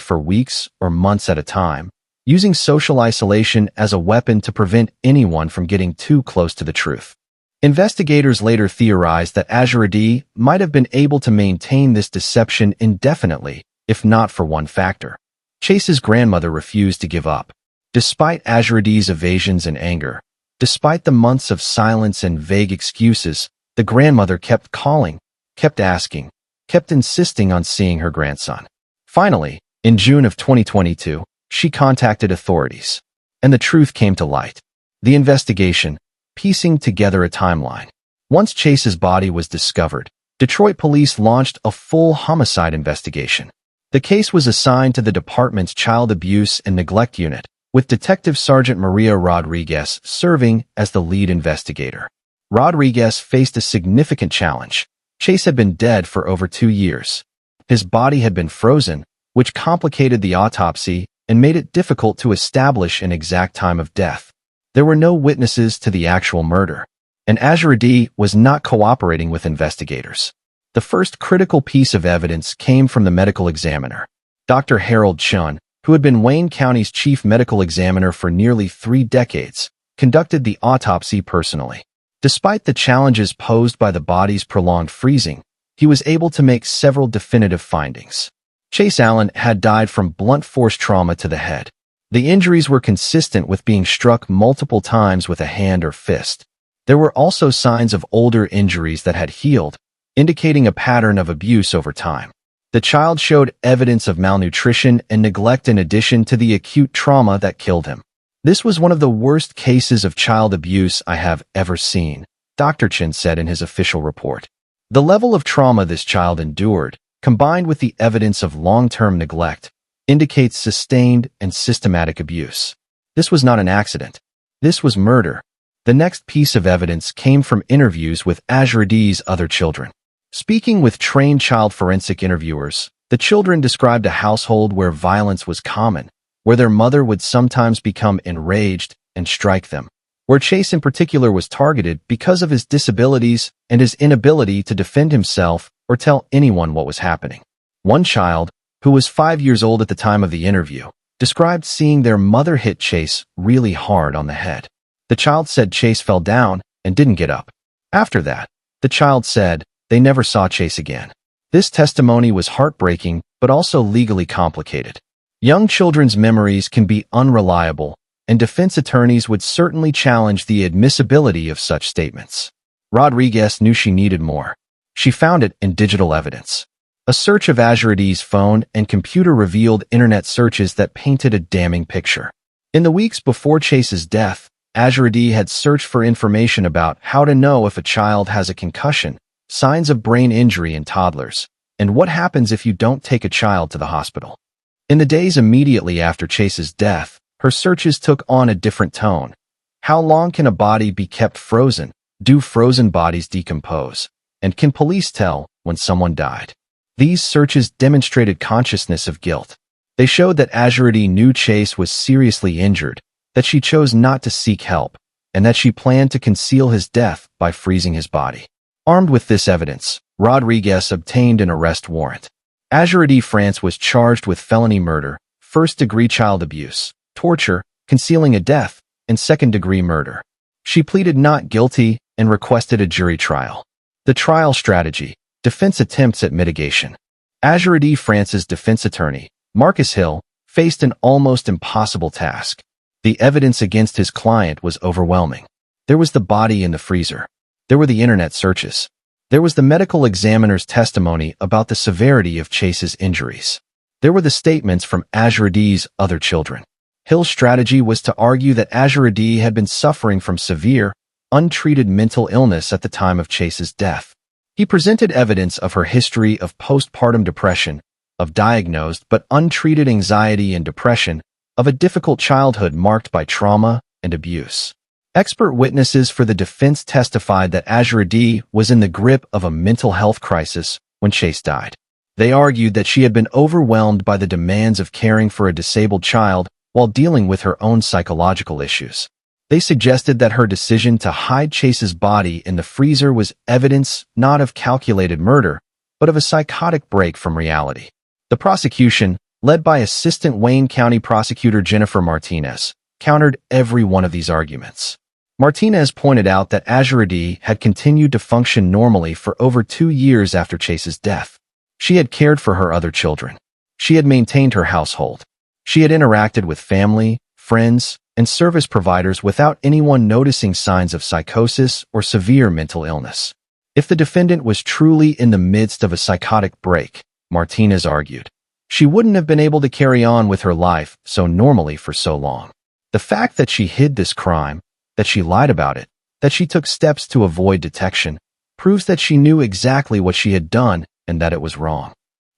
for weeks or months at a time, using social isolation as a weapon to prevent anyone from getting too close to the truth. Investigators later theorized that Azuradee might have been able to maintain this deception indefinitely, if not for one factor. Chase's grandmother refused to give up. Despite Azuradee's evasions and anger, despite the months of silence and vague excuses, the grandmother kept calling, kept asking, kept insisting on seeing her grandson. Finally, in June of 2022, she contacted authorities. And the truth came to light. The investigation, piecing together a timeline. Once Chase's body was discovered, Detroit police launched a full homicide investigation. The case was assigned to the department's Child Abuse and Neglect Unit, with Detective Sergeant Maria Rodriguez serving as the lead investigator. Rodriguez faced a significant challenge. Chase had been dead for over 2 years. His body had been frozen, which complicated the autopsy and made it difficult to establish an exact time of death. There were no witnesses to the actual murder, and Azuradee was not cooperating with investigators. The first critical piece of evidence came from the medical examiner. Dr. Harold Chun, who had been Wayne County's chief medical examiner for nearly 3 decades, conducted the autopsy personally. Despite the challenges posed by the body's prolonged freezing, he was able to make several definitive findings. Chase Allen had died from blunt force trauma to the head. The injuries were consistent with being struck multiple times with a hand or fist. There were also signs of older injuries that had healed, indicating a pattern of abuse over time. The child showed evidence of malnutrition and neglect in addition to the acute trauma that killed him. This was one of the worst cases of child abuse I have ever seen, Dr. Chin said in his official report. The level of trauma this child endured, combined with the evidence of long-term neglect, indicates sustained and systematic abuse. This was not an accident. This was murder. The next piece of evidence came from interviews with Azuradee's other children. Speaking with trained child forensic interviewers, the children described a household where violence was common, where their mother would sometimes become enraged and strike them, where Chase in particular was targeted because of his disabilities and his inability to defend himself or tell anyone what was happening. One child, who was 5 years old at the time of the interview, described seeing their mother hit Chase really hard on the head. The child said Chase fell down and didn't get up. After that, the child said they never saw Chase again. This testimony was heartbreaking, but also legally complicated. Young children's memories can be unreliable, and defense attorneys would certainly challenge the admissibility of such statements. Rodriguez knew she needed more. She found it in digital evidence. A search of Azuradee's phone and computer revealed internet searches that painted a damning picture. In the weeks before Chase's death, Azuradee had searched for information about how to know if a child has a concussion, signs of brain injury in toddlers, and what happens if you don't take a child to the hospital. In the days immediately after Chase's death, her searches took on a different tone. How long can a body be kept frozen? Do frozen bodies decompose? And can police tell when someone died? These searches demonstrated consciousness of guilt. They showed that Azuradee knew Chase was seriously injured, that she chose not to seek help, and that she planned to conceal his death by freezing his body. Armed with this evidence, Rodriguez obtained an arrest warrant. Azuradee France was charged with felony murder, first-degree child abuse, torture, concealing a death, and second-degree murder. She pleaded not guilty and requested a jury trial. The trial strategy: defense attempts at mitigation. Azuradee France's defense attorney, Marcus Hill, faced an almost impossible task. The evidence against his client was overwhelming. There was the body in the freezer. There were the internet searches. There was the medical examiner's testimony about the severity of Chase's injuries. There were the statements from Azuradee's other children. Hill's strategy was to argue that Azuradee had been suffering from severe, untreated mental illness at the time of Chase's death. He presented evidence of her history of postpartum depression, of diagnosed but untreated anxiety and depression, of a difficult childhood marked by trauma and abuse. Expert witnesses for the defense testified that Azuradee was in the grip of a mental health crisis when Chase died. They argued that she had been overwhelmed by the demands of caring for a disabled child while dealing with her own psychological issues. They suggested that her decision to hide Chase's body in the freezer was evidence not of calculated murder, but of a psychotic break from reality. The prosecution, led by Assistant Wayne County Prosecutor Jennifer Martinez, countered every one of these arguments. Martinez pointed out that Azuradee had continued to function normally for over 2 years after Chase's death. She had cared for her other children. She had maintained her household. She had interacted with family, friends, and service providers without anyone noticing signs of psychosis or severe mental illness. If the defendant was truly in the midst of a psychotic break, Martinez argued, she wouldn't have been able to carry on with her life so normally for so long. The fact that she hid this crime, that she lied about it, that she took steps to avoid detection, proves that she knew exactly what she had done and that it was wrong.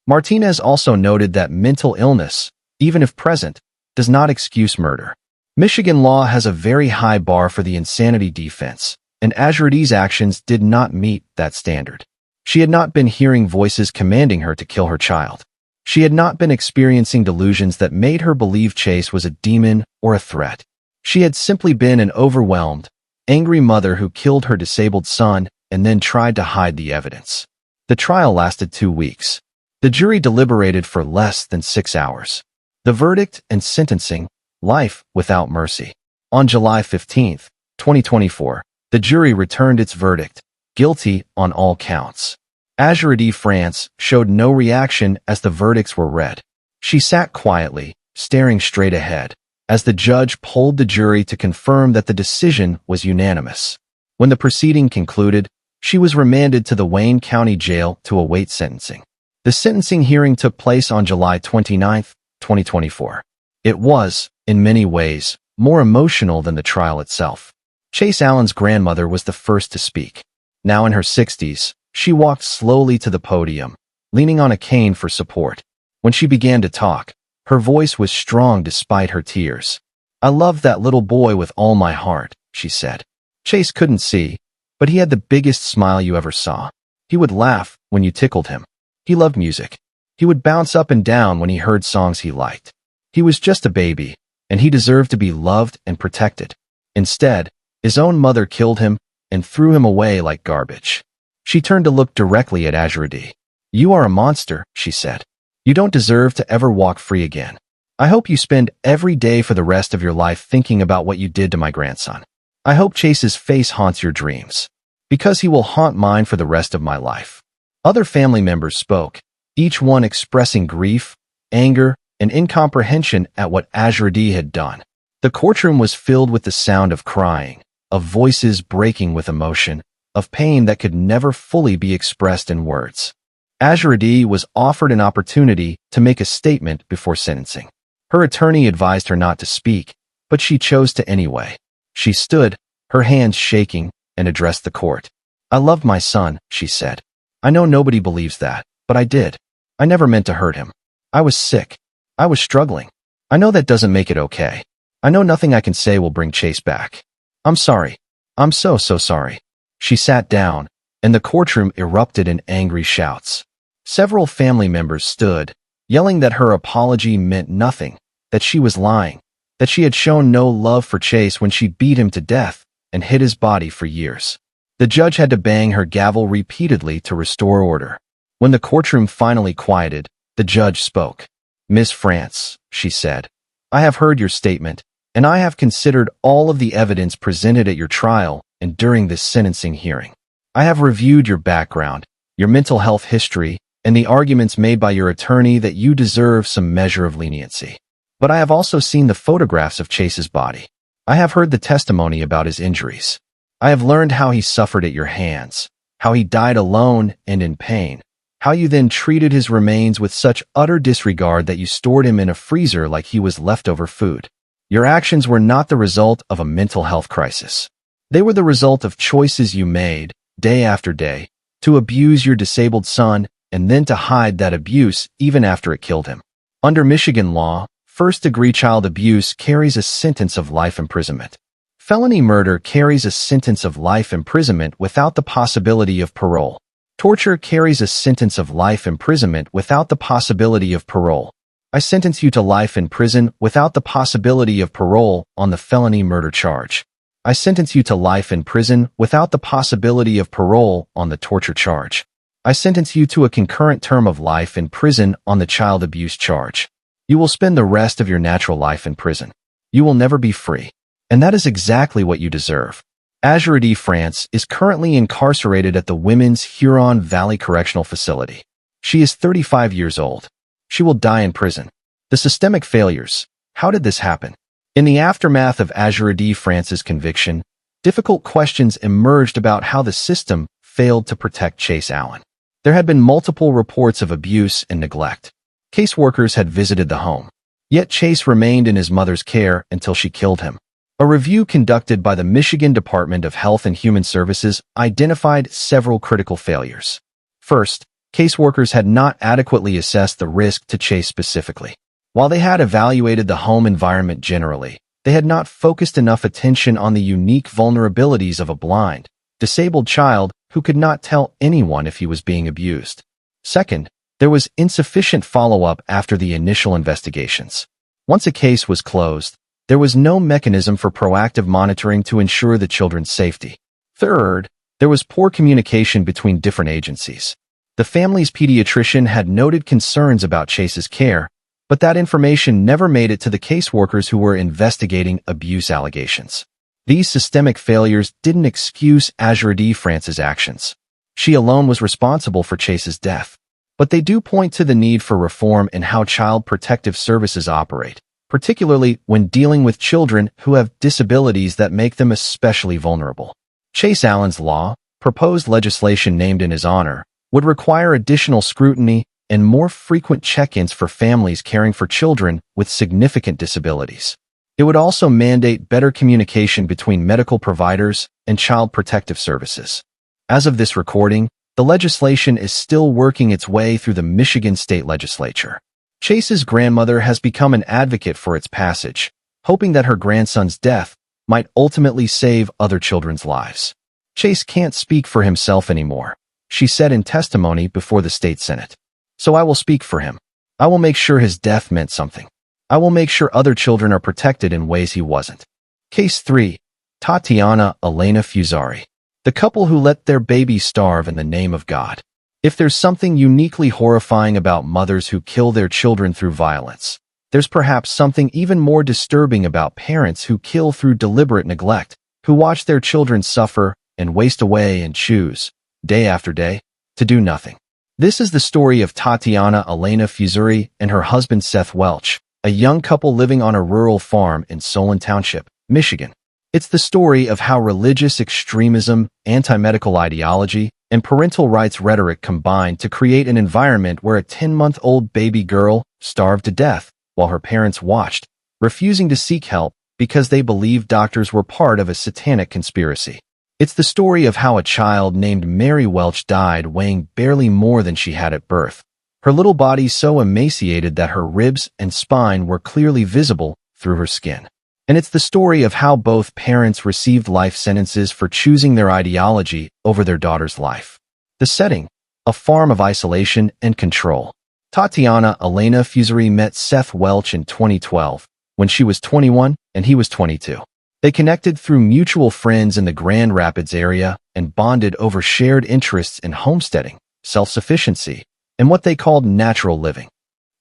Martinez also noted that mental illness, even if present, does not excuse murder. Michigan law has a very high bar for the insanity defense, and Azuradee's actions did not meet that standard. She had not been hearing voices commanding her to kill her child. She had not been experiencing delusions that made her believe Chase was a demon or a threat. She had simply been an overwhelmed, angry mother who killed her disabled son and then tried to hide the evidence. The trial lasted 2 weeks. The jury deliberated for less than 6 hours. The verdict and sentencing, life without mercy. On July 15, 2024, the jury returned its verdict, guilty on all counts. Azuradee France showed no reaction as the verdicts were read. She sat quietly, staring straight ahead, as the judge polled the jury to confirm that the decision was unanimous. When the proceeding concluded, she was remanded to the Wayne County Jail to await sentencing. The sentencing hearing took place on July 29, 2024. It was, in many ways, more emotional than the trial itself. Chase Allen's grandmother was the first to speak. Now in her 60s, she walked slowly to the podium, leaning on a cane for support. When she began to talk, her voice was strong despite her tears. "I loved that little boy with all my heart," she said. Chase couldn't see, but he had the biggest smile you ever saw. He would laugh when you tickled him. He loved music. He would bounce up and down when he heard songs he liked. He was just a baby, and he deserved to be loved and protected. Instead, his own mother killed him and threw him away like garbage. She turned to look directly at Azuradee. "You are a monster," she said. "You don't deserve to ever walk free again. I hope you spend every day for the rest of your life thinking about what you did to my grandson. I hope Chase's face haunts your dreams, because he will haunt mine for the rest of my life." Other family members spoke, each one expressing grief, anger, and incomprehension at what Azuradee had done. The courtroom was filled with the sound of crying, of voices breaking with emotion, of pain that could never fully be expressed in words. Azuradee was offered an opportunity to make a statement before sentencing. Her attorney advised her not to speak, but she chose to anyway. She stood, her hands shaking, and addressed the court. "I loved my son," she said. "I know nobody believes that, but I did. I never meant to hurt him. I was sick. I was struggling. I know that doesn't make it okay. I know nothing I can say will bring Chase back. I'm sorry. I'm so sorry." She sat down, and the courtroom erupted in angry shouts. Several family members stood, yelling that her apology meant nothing, that she was lying, that she had shown no love for Chase when she beat him to death and hid his body for years. The judge had to bang her gavel repeatedly to restore order. When the courtroom finally quieted, the judge spoke. "Miss France," she said, "I have heard your statement, and I have considered all of the evidence presented at your trial and during this sentencing hearing. I have reviewed your background, your mental health history, and the arguments made by your attorney that you deserve some measure of leniency. But I have also seen the photographs of Chase's body. I have heard the testimony about his injuries. I have learned how he suffered at your hands, how he died alone and in pain, how you then treated his remains with such utter disregard that you stored him in a freezer like he was leftover food. Your actions were not the result of a mental health crisis. They were the result of choices you made, day after day, to abuse your disabled son and then to hide that abuse even after it killed him. Under Michigan law, first-degree child abuse carries a sentence of life imprisonment. Felony murder carries a sentence of life imprisonment without the possibility of parole. Torture carries a sentence of life imprisonment without the possibility of parole. I sentence you to life in prison without the possibility of parole on the felony murder charge. I sentence you to life in prison without the possibility of parole on the torture charge. I sentence you to a concurrent term of life in prison on the child abuse charge. You will spend the rest of your natural life in prison. You will never be free. And that is exactly what you deserve." Azuradee France is currently incarcerated at the Women's Huron Valley Correctional Facility. She is 35 years old. She will die in prison. The systemic failures. How did this happen? In the aftermath of Azuradee France's conviction, difficult questions emerged about how the system failed to protect Chase Allen. There had been multiple reports of abuse and neglect. Caseworkers had visited the home. Yet Chase remained in his mother's care until she killed him. A review conducted by the Michigan Department of Health and Human Services identified several critical failures. First, caseworkers had not adequately assessed the risk to Chase specifically. While they had evaluated the home environment generally, they had not focused enough attention on the unique vulnerabilities of a blind, disabled child who could not tell anyone if he was being abused. Second, there was insufficient follow-up after the initial investigations. Once a case was closed, there was no mechanism for proactive monitoring to ensure the children's safety. Third, there was poor communication between different agencies. The family's pediatrician had noted concerns about Chase's care, but that information never made it to the caseworkers who were investigating abuse allegations. These systemic failures didn't excuse Azuradee France's actions. She alone was responsible for Chase's death. But they do point to the need for reform in how child protective services operate, particularly when dealing with children who have disabilities that make them especially vulnerable. Chase Allen's law, proposed legislation named in his honor, would require additional scrutiny and more frequent check-ins for families caring for children with significant disabilities. It would also mandate better communication between medical providers and child protective services. As of this recording, the legislation is still working its way through the Michigan State Legislature. Chase's grandmother has become an advocate for its passage, hoping that her grandson's death might ultimately save other children's lives. Chase can't speak for himself anymore, she said in testimony before the state Senate. So I will speak for him. I will make sure his death meant something. I will make sure other children are protected in ways he wasn't. Case 3. Tatiana Elena Fusari. The couple who let their baby starve in the name of God. If there's something uniquely horrifying about mothers who kill their children through violence, there's perhaps something even more disturbing about parents who kill through deliberate neglect, who watch their children suffer and waste away and choose, day after day, to do nothing. This is the story of Tatiana Elena Fusari and her husband Seth Welch, a young couple living on a rural farm in Solon Township, Michigan. It's the story of how religious extremism, anti-medical ideology, and parental rights rhetoric combined to create an environment where a 10-month-old baby girl starved to death while her parents watched, refusing to seek help because they believed doctors were part of a satanic conspiracy. It's the story of how a child named Mary Welch died weighing barely more than she had at birth, her little body so emaciated that her ribs and spine were clearly visible through her skin. And it's the story of how both parents received life sentences for choosing their ideology over their daughter's life. The setting, a farm of isolation and control. Tatiana Elena Fusari met Seth Welch in 2012, when she was 21 and he was 22. They connected through mutual friends in the Grand Rapids area and bonded over shared interests in homesteading, self-sufficiency, and what they called natural living.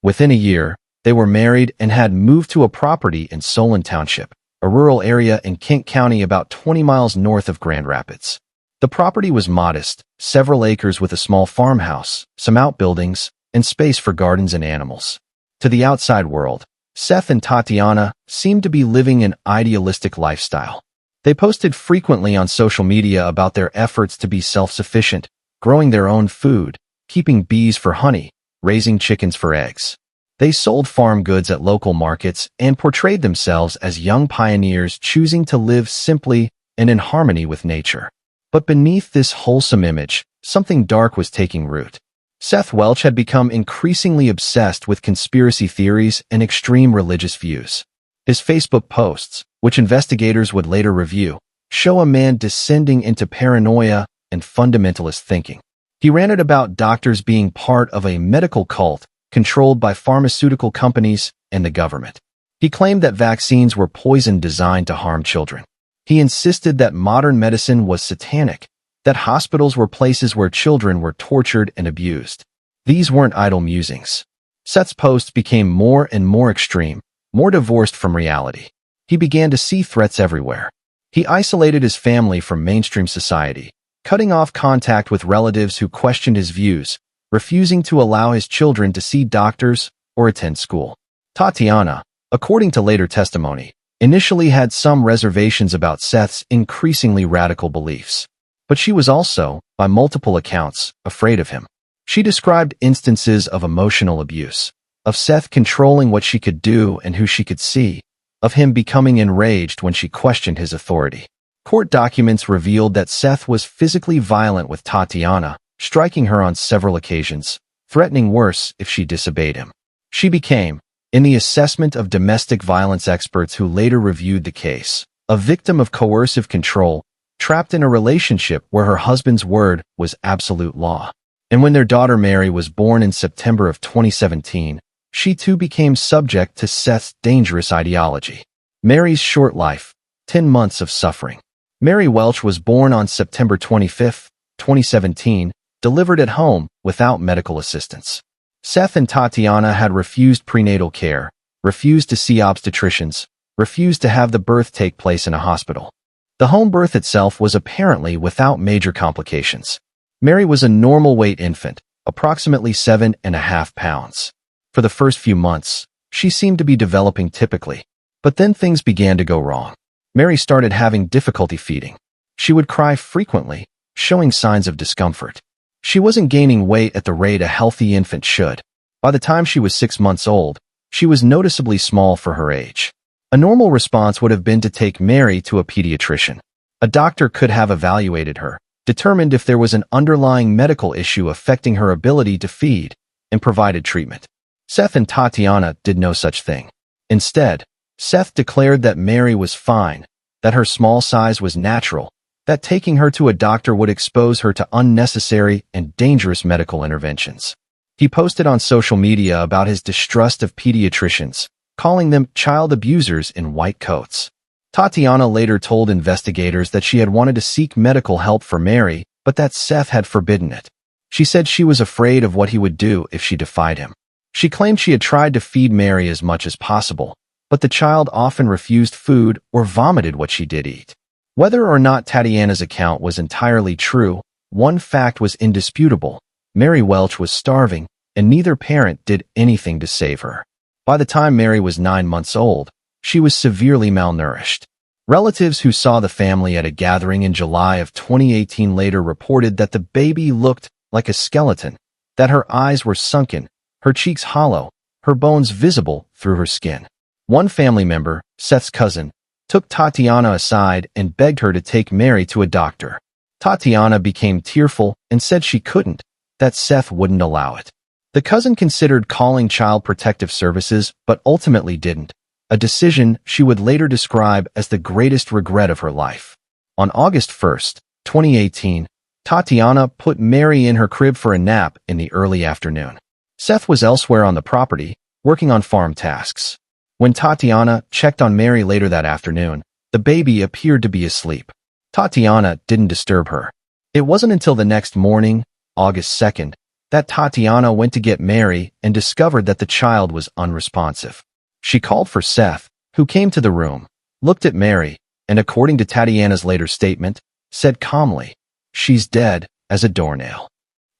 Within a year, they were married and had moved to a property in Solon Township, a rural area in Kent County about 20 miles north of Grand Rapids. The property was modest, several acres with a small farmhouse, some outbuildings, and space for gardens and animals. To the outside world, Seth and Tatiana seemed to be living an idealistic lifestyle. They posted frequently on social media about their efforts to be self-sufficient, growing their own food, keeping bees for honey, raising chickens for eggs. They sold farm goods at local markets and portrayed themselves as young pioneers choosing to live simply and in harmony with nature. But beneath this wholesome image, something dark was taking root. Seth Welch had become increasingly obsessed with conspiracy theories and extreme religious views. His Facebook posts, which investigators would later review, show a man descending into paranoia and fundamentalist thinking. He ranted about doctors being part of a medical cult controlled by pharmaceutical companies and the government. He claimed that vaccines were poison designed to harm children. He insisted that modern medicine was satanic, that hospitals were places where children were tortured and abused. These weren't idle musings. Seth's posts became more and more extreme, more divorced from reality. He began to see threats everywhere. He isolated his family from mainstream society, cutting off contact with relatives who questioned his views, refusing to allow his children to see doctors or attend school. Tatiana, according to later testimony, initially had some reservations about Seth's increasingly radical beliefs. But she was also, by multiple accounts, afraid of him. She described instances of emotional abuse, of Seth controlling what she could do and who she could see, of him becoming enraged when she questioned his authority. Court documents revealed that Seth was physically violent with Tatiana, striking her on several occasions, threatening worse if she disobeyed him. She became, in the assessment of domestic violence experts who later reviewed the case, a victim of coercive control, trapped in a relationship where her husband's word was absolute law. And when their daughter Mary was born in September of 2017, she too became subject to Seth's dangerous ideology. Mary's short life, 10 months of suffering. Mary Welch was born on September 25, 2017, delivered at home without medical assistance. Seth and Tatiana had refused prenatal care, refused to see obstetricians, refused to have the birth take place in a hospital. The home birth itself was apparently without major complications. Mary was a normal-weight infant, approximately 7.5 pounds. For the first few months, she seemed to be developing typically. But then things began to go wrong. Mary started having difficulty feeding. She would cry frequently, showing signs of discomfort. She wasn't gaining weight at the rate a healthy infant should. By the time she was 6 months old, she was noticeably small for her age. A normal response would have been to take Mary to a pediatrician. A doctor could have evaluated her, determined if there was an underlying medical issue affecting her ability to feed, and provided treatment. Seth and Tatiana did no such thing. Instead, Seth declared that Mary was fine, that her small size was natural, that taking her to a doctor would expose her to unnecessary and dangerous medical interventions. He posted on social media about his distrust of pediatricians, calling them child abusers in white coats. Tatiana later told investigators that she had wanted to seek medical help for Mary, but that Seth had forbidden it. She said she was afraid of what he would do if she defied him. She claimed she had tried to feed Mary as much as possible, but the child often refused food or vomited what she did eat. Whether or not Tatiana's account was entirely true, one fact was indisputable. Mary Welch was starving, and neither parent did anything to save her. By the time Mary was 9 months old, she was severely malnourished. Relatives who saw the family at a gathering in July of 2018 later reported that the baby looked like a skeleton, that her eyes were sunken, her cheeks hollow, her bones visible through her skin. One family member, Seth's cousin, took Tatiana aside and begged her to take Mary to a doctor. Tatiana became tearful and said she couldn't, that Seth wouldn't allow it. The cousin considered calling Child Protective Services but ultimately didn't, a decision she would later describe as the greatest regret of her life. On August 1, 2018, Tatiana put Mary in her crib for a nap in the early afternoon. Seth was elsewhere on the property, working on farm tasks. When Tatiana checked on Mary later that afternoon, the baby appeared to be asleep. Tatiana didn't disturb her. It wasn't until the next morning, August 2nd, that Tatiana went to get Mary and discovered that the child was unresponsive. She called for Seth, who came to the room, looked at Mary, and according to Tatiana's later statement, said calmly, "She's dead as a doornail."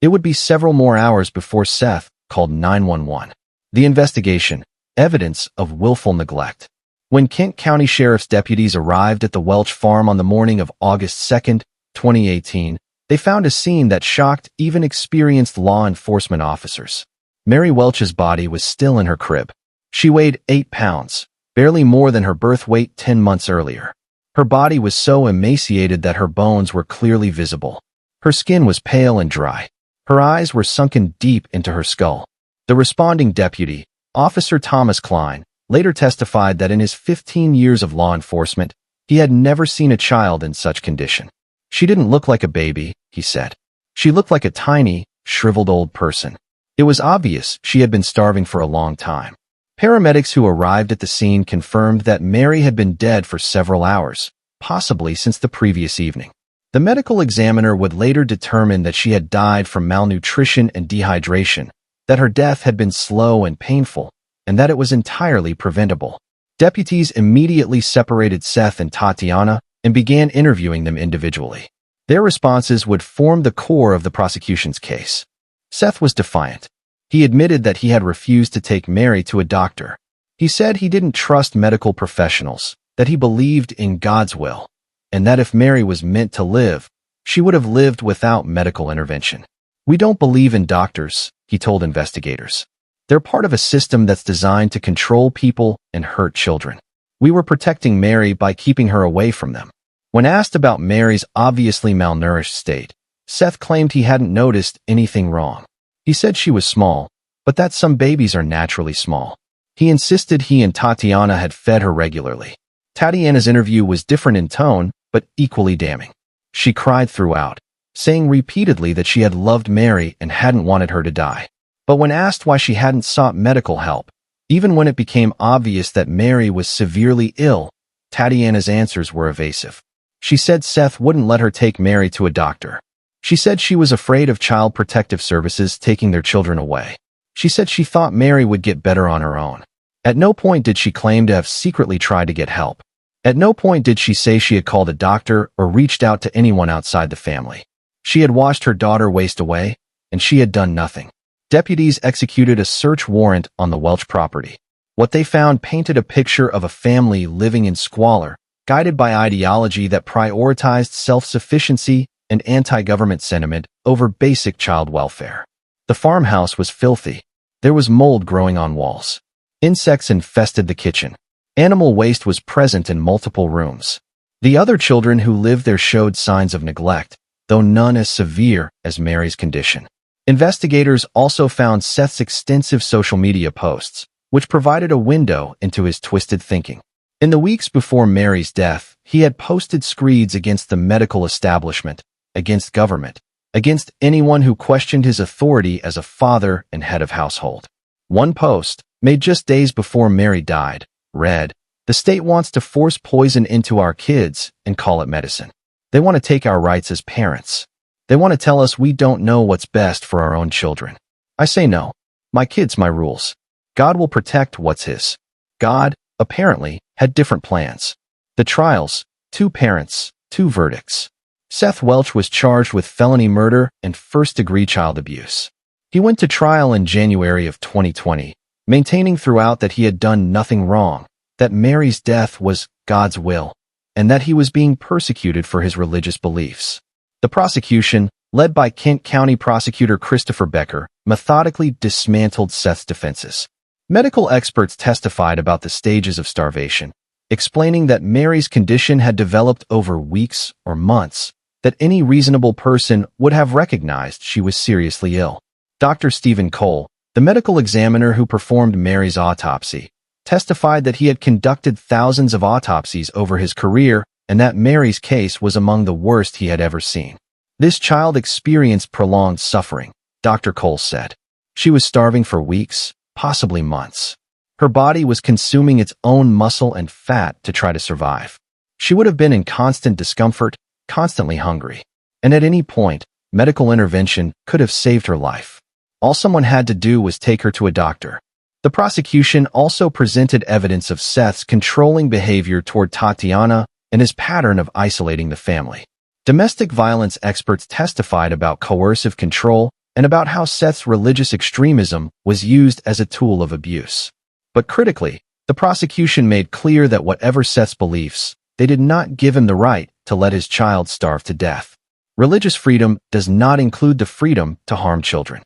It would be several more hours before Seth called 911. The investigation, evidence of willful neglect. When Kent County Sheriff's deputies arrived at the Welch farm on the morning of August 2nd, 2018, they found a scene that shocked even experienced law enforcement officers. Mary Welch's body was still in her crib. She weighed 8 pounds, barely more than her birth weight 10 months earlier. Her body was so emaciated that her bones were clearly visible. Her skin was pale and dry. Her eyes were sunken deep into her skull. The responding deputy, Officer Thomas Klein, later testified that in his 15 years of law enforcement, he had never seen a child in such condition. "She didn't look like a baby," he said. "She looked like a tiny, shriveled old person. It was obvious she had been starving for a long time." Paramedics who arrived at the scene confirmed that Mary had been dead for several hours, possibly since the previous evening. The medical examiner would later determine that she had died from malnutrition and dehydration, that her death had been slow and painful, and that it was entirely preventable. Deputies immediately separated Seth and Tatiana and began interviewing them individually. Their responses would form the core of the prosecution's case. Seth was defiant. He admitted that he had refused to take Mary to a doctor. He said he didn't trust medical professionals, that he believed in God's will, and that if Mary was meant to live, she would have lived without medical intervention. "We don't believe in doctors," he told investigators. "They're part of a system that's designed to control people and hurt children." We were protecting Mary by keeping her away from them. When asked about Mary's obviously malnourished state, Seth claimed he hadn't noticed anything wrong. He said she was small, but that some babies are naturally small. He insisted he and Tatiana had fed her regularly. Tatiana's interview was different in tone, but equally damning. She cried throughout, saying repeatedly that she had loved Mary and hadn't wanted her to die. But when asked why she hadn't sought medical help, even when it became obvious that Mary was severely ill, Tatiana's answers were evasive. She said Seth wouldn't let her take Mary to a doctor. She said she was afraid of Child Protective Services taking their children away. She said she thought Mary would get better on her own. At no point did she claim to have secretly tried to get help. At no point did she say she had called a doctor or reached out to anyone outside the family. She had watched her daughter waste away, and she had done nothing. Deputies executed a search warrant on the Welch property. What they found painted a picture of a family living in squalor, guided by ideology that prioritized self-sufficiency and anti-government sentiment over basic child welfare. The farmhouse was filthy. There was mold growing on walls. Insects infested the kitchen. Animal waste was present in multiple rooms. The other children who lived there showed signs of neglect, though none as severe as Mary's condition. Investigators also found Seth's extensive social media posts, which provided a window into his twisted thinking. In the weeks before Mary's death, he had posted screeds against the medical establishment, against government, against anyone who questioned his authority as a father and head of household. One post, made just days before Mary died, read, "The state wants to force poison into our kids and call it medicine. They want to take our rights as parents. They want to tell us we don't know what's best for our own children. I say no. My kids, my rules. God will protect what's his." God, apparently, had different plans. The trials, 2 parents, 2 verdicts. Seth Welch was charged with felony murder and first-degree child abuse. He went to trial in January of 2020, maintaining throughout that he had done nothing wrong, that Mary's death was God's will, and that he was being persecuted for his religious beliefs. The prosecution, led by Kent County Prosecutor Christopher Becker, methodically dismantled Seth's defenses. Medical experts testified about the stages of starvation, explaining that Mary's condition had developed over weeks or months, that any reasonable person would have recognized she was seriously ill. Dr. Stephen Cole, the medical examiner who performed Mary's autopsy, testified that he had conducted thousands of autopsies over his career and that Mary's case was among the worst he had ever seen. This child experienced prolonged suffering, Dr. Cole said. She was starving for weeks, possibly months. Her body was consuming its own muscle and fat to try to survive. She would have been in constant discomfort, constantly hungry. And at any point, medical intervention could have saved her life. All someone had to do was take her to a doctor. The prosecution also presented evidence of Seth's controlling behavior toward Tatiana and his pattern of isolating the family. Domestic violence experts testified about coercive control and about how Seth's religious extremism was used as a tool of abuse. But critically, the prosecution made clear that whatever Seth's beliefs, they did not give him the right to let his child starve to death. Religious freedom does not include the freedom to harm children.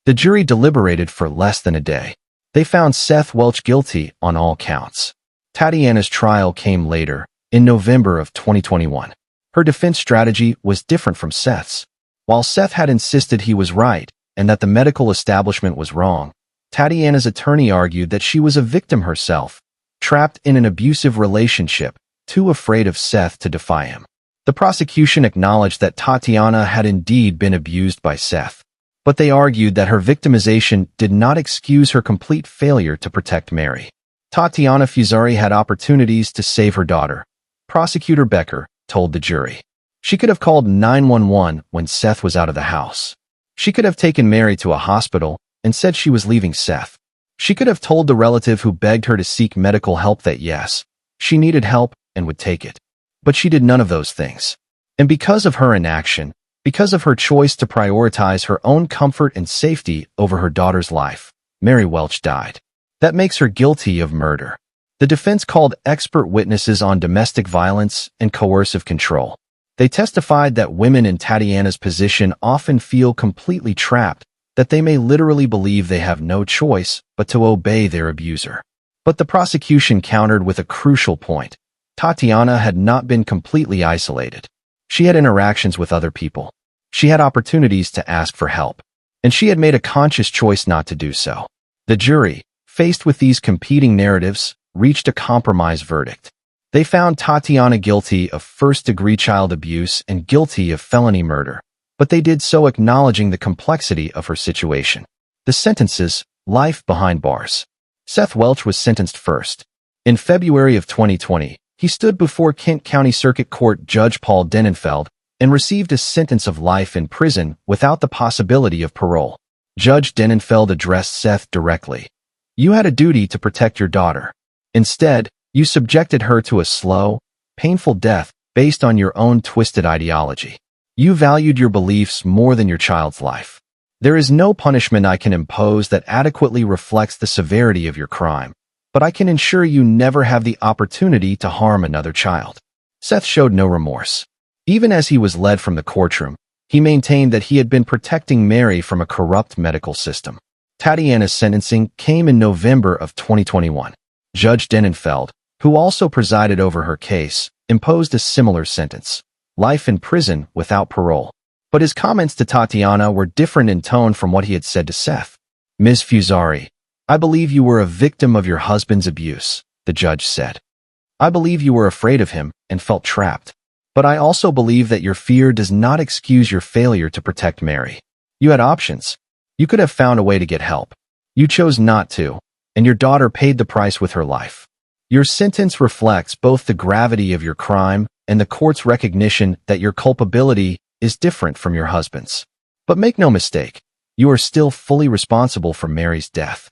The jury deliberated for less than a day. They found Seth Welch guilty on all counts. Tatiana's trial came later, in November of 2021. Her defense strategy was different from Seth's. While Seth had insisted he was right and that the medical establishment was wrong, Tatiana's attorney argued that she was a victim herself, trapped in an abusive relationship, too afraid of Seth to defy him. The prosecution acknowledged that Tatiana had indeed been abused by Seth, but they argued that her victimization did not excuse her complete failure to protect Mary. Tatiana Fusari had opportunities to save her daughter. Prosecutor Becker told the jury. She could have called 911 when Seth was out of the house. She could have taken Mary to a hospital and said she was leaving Seth. She could have told the relative who begged her to seek medical help that yes, she needed help and would take it. But she did none of those things. And because of her inaction, because of her choice to prioritize her own comfort and safety over her daughter's life, Mary Welch died. That makes her guilty of murder. The defense called expert witnesses on domestic violence and coercive control. They testified that women in Tatiana's position often feel completely trapped, that they may literally believe they have no choice but to obey their abuser. But the prosecution countered with a crucial point. Tatiana had not been completely isolated. She had interactions with other people. She had opportunities to ask for help. And she had made a conscious choice not to do so. The jury, faced with these competing narratives, reached a compromise verdict. They found Tatiana guilty of first-degree child abuse and guilty of felony murder, but they did so acknowledging the complexity of her situation. The sentences: life behind bars. Seth Welch was sentenced first. In February of 2020, he stood before Kent County Circuit Court Judge Paul Denenfeld and received a sentence of life in prison without the possibility of parole. Judge Denenfeld addressed Seth directly. "You had a duty to protect your daughter. Instead, you subjected her to a slow, painful death based on your own twisted ideology. You valued your beliefs more than your child's life. There is no punishment I can impose that adequately reflects the severity of your crime, but I can ensure you never have the opportunity to harm another child." Seth showed no remorse. Even as he was led from the courtroom, he maintained that he had been protecting Mary from a corrupt medical system. Tatiana's sentencing came in November of 2021. Judge Denenfeld, who also presided over her case, imposed a similar sentence: life in prison without parole. But his comments to Tatiana were different in tone from what he had said to Seth. "Ms. Fusari, I believe you were a victim of your husband's abuse," the judge said. "I believe you were afraid of him and felt trapped. But I also believe that your fear does not excuse your failure to protect Mary. You had options. You could have found a way to get help. You chose not to, and your daughter paid the price with her life. Your sentence reflects both the gravity of your crime and the court's recognition that your culpability is different from your husband's. But make no mistake, you are still fully responsible for Mary's death."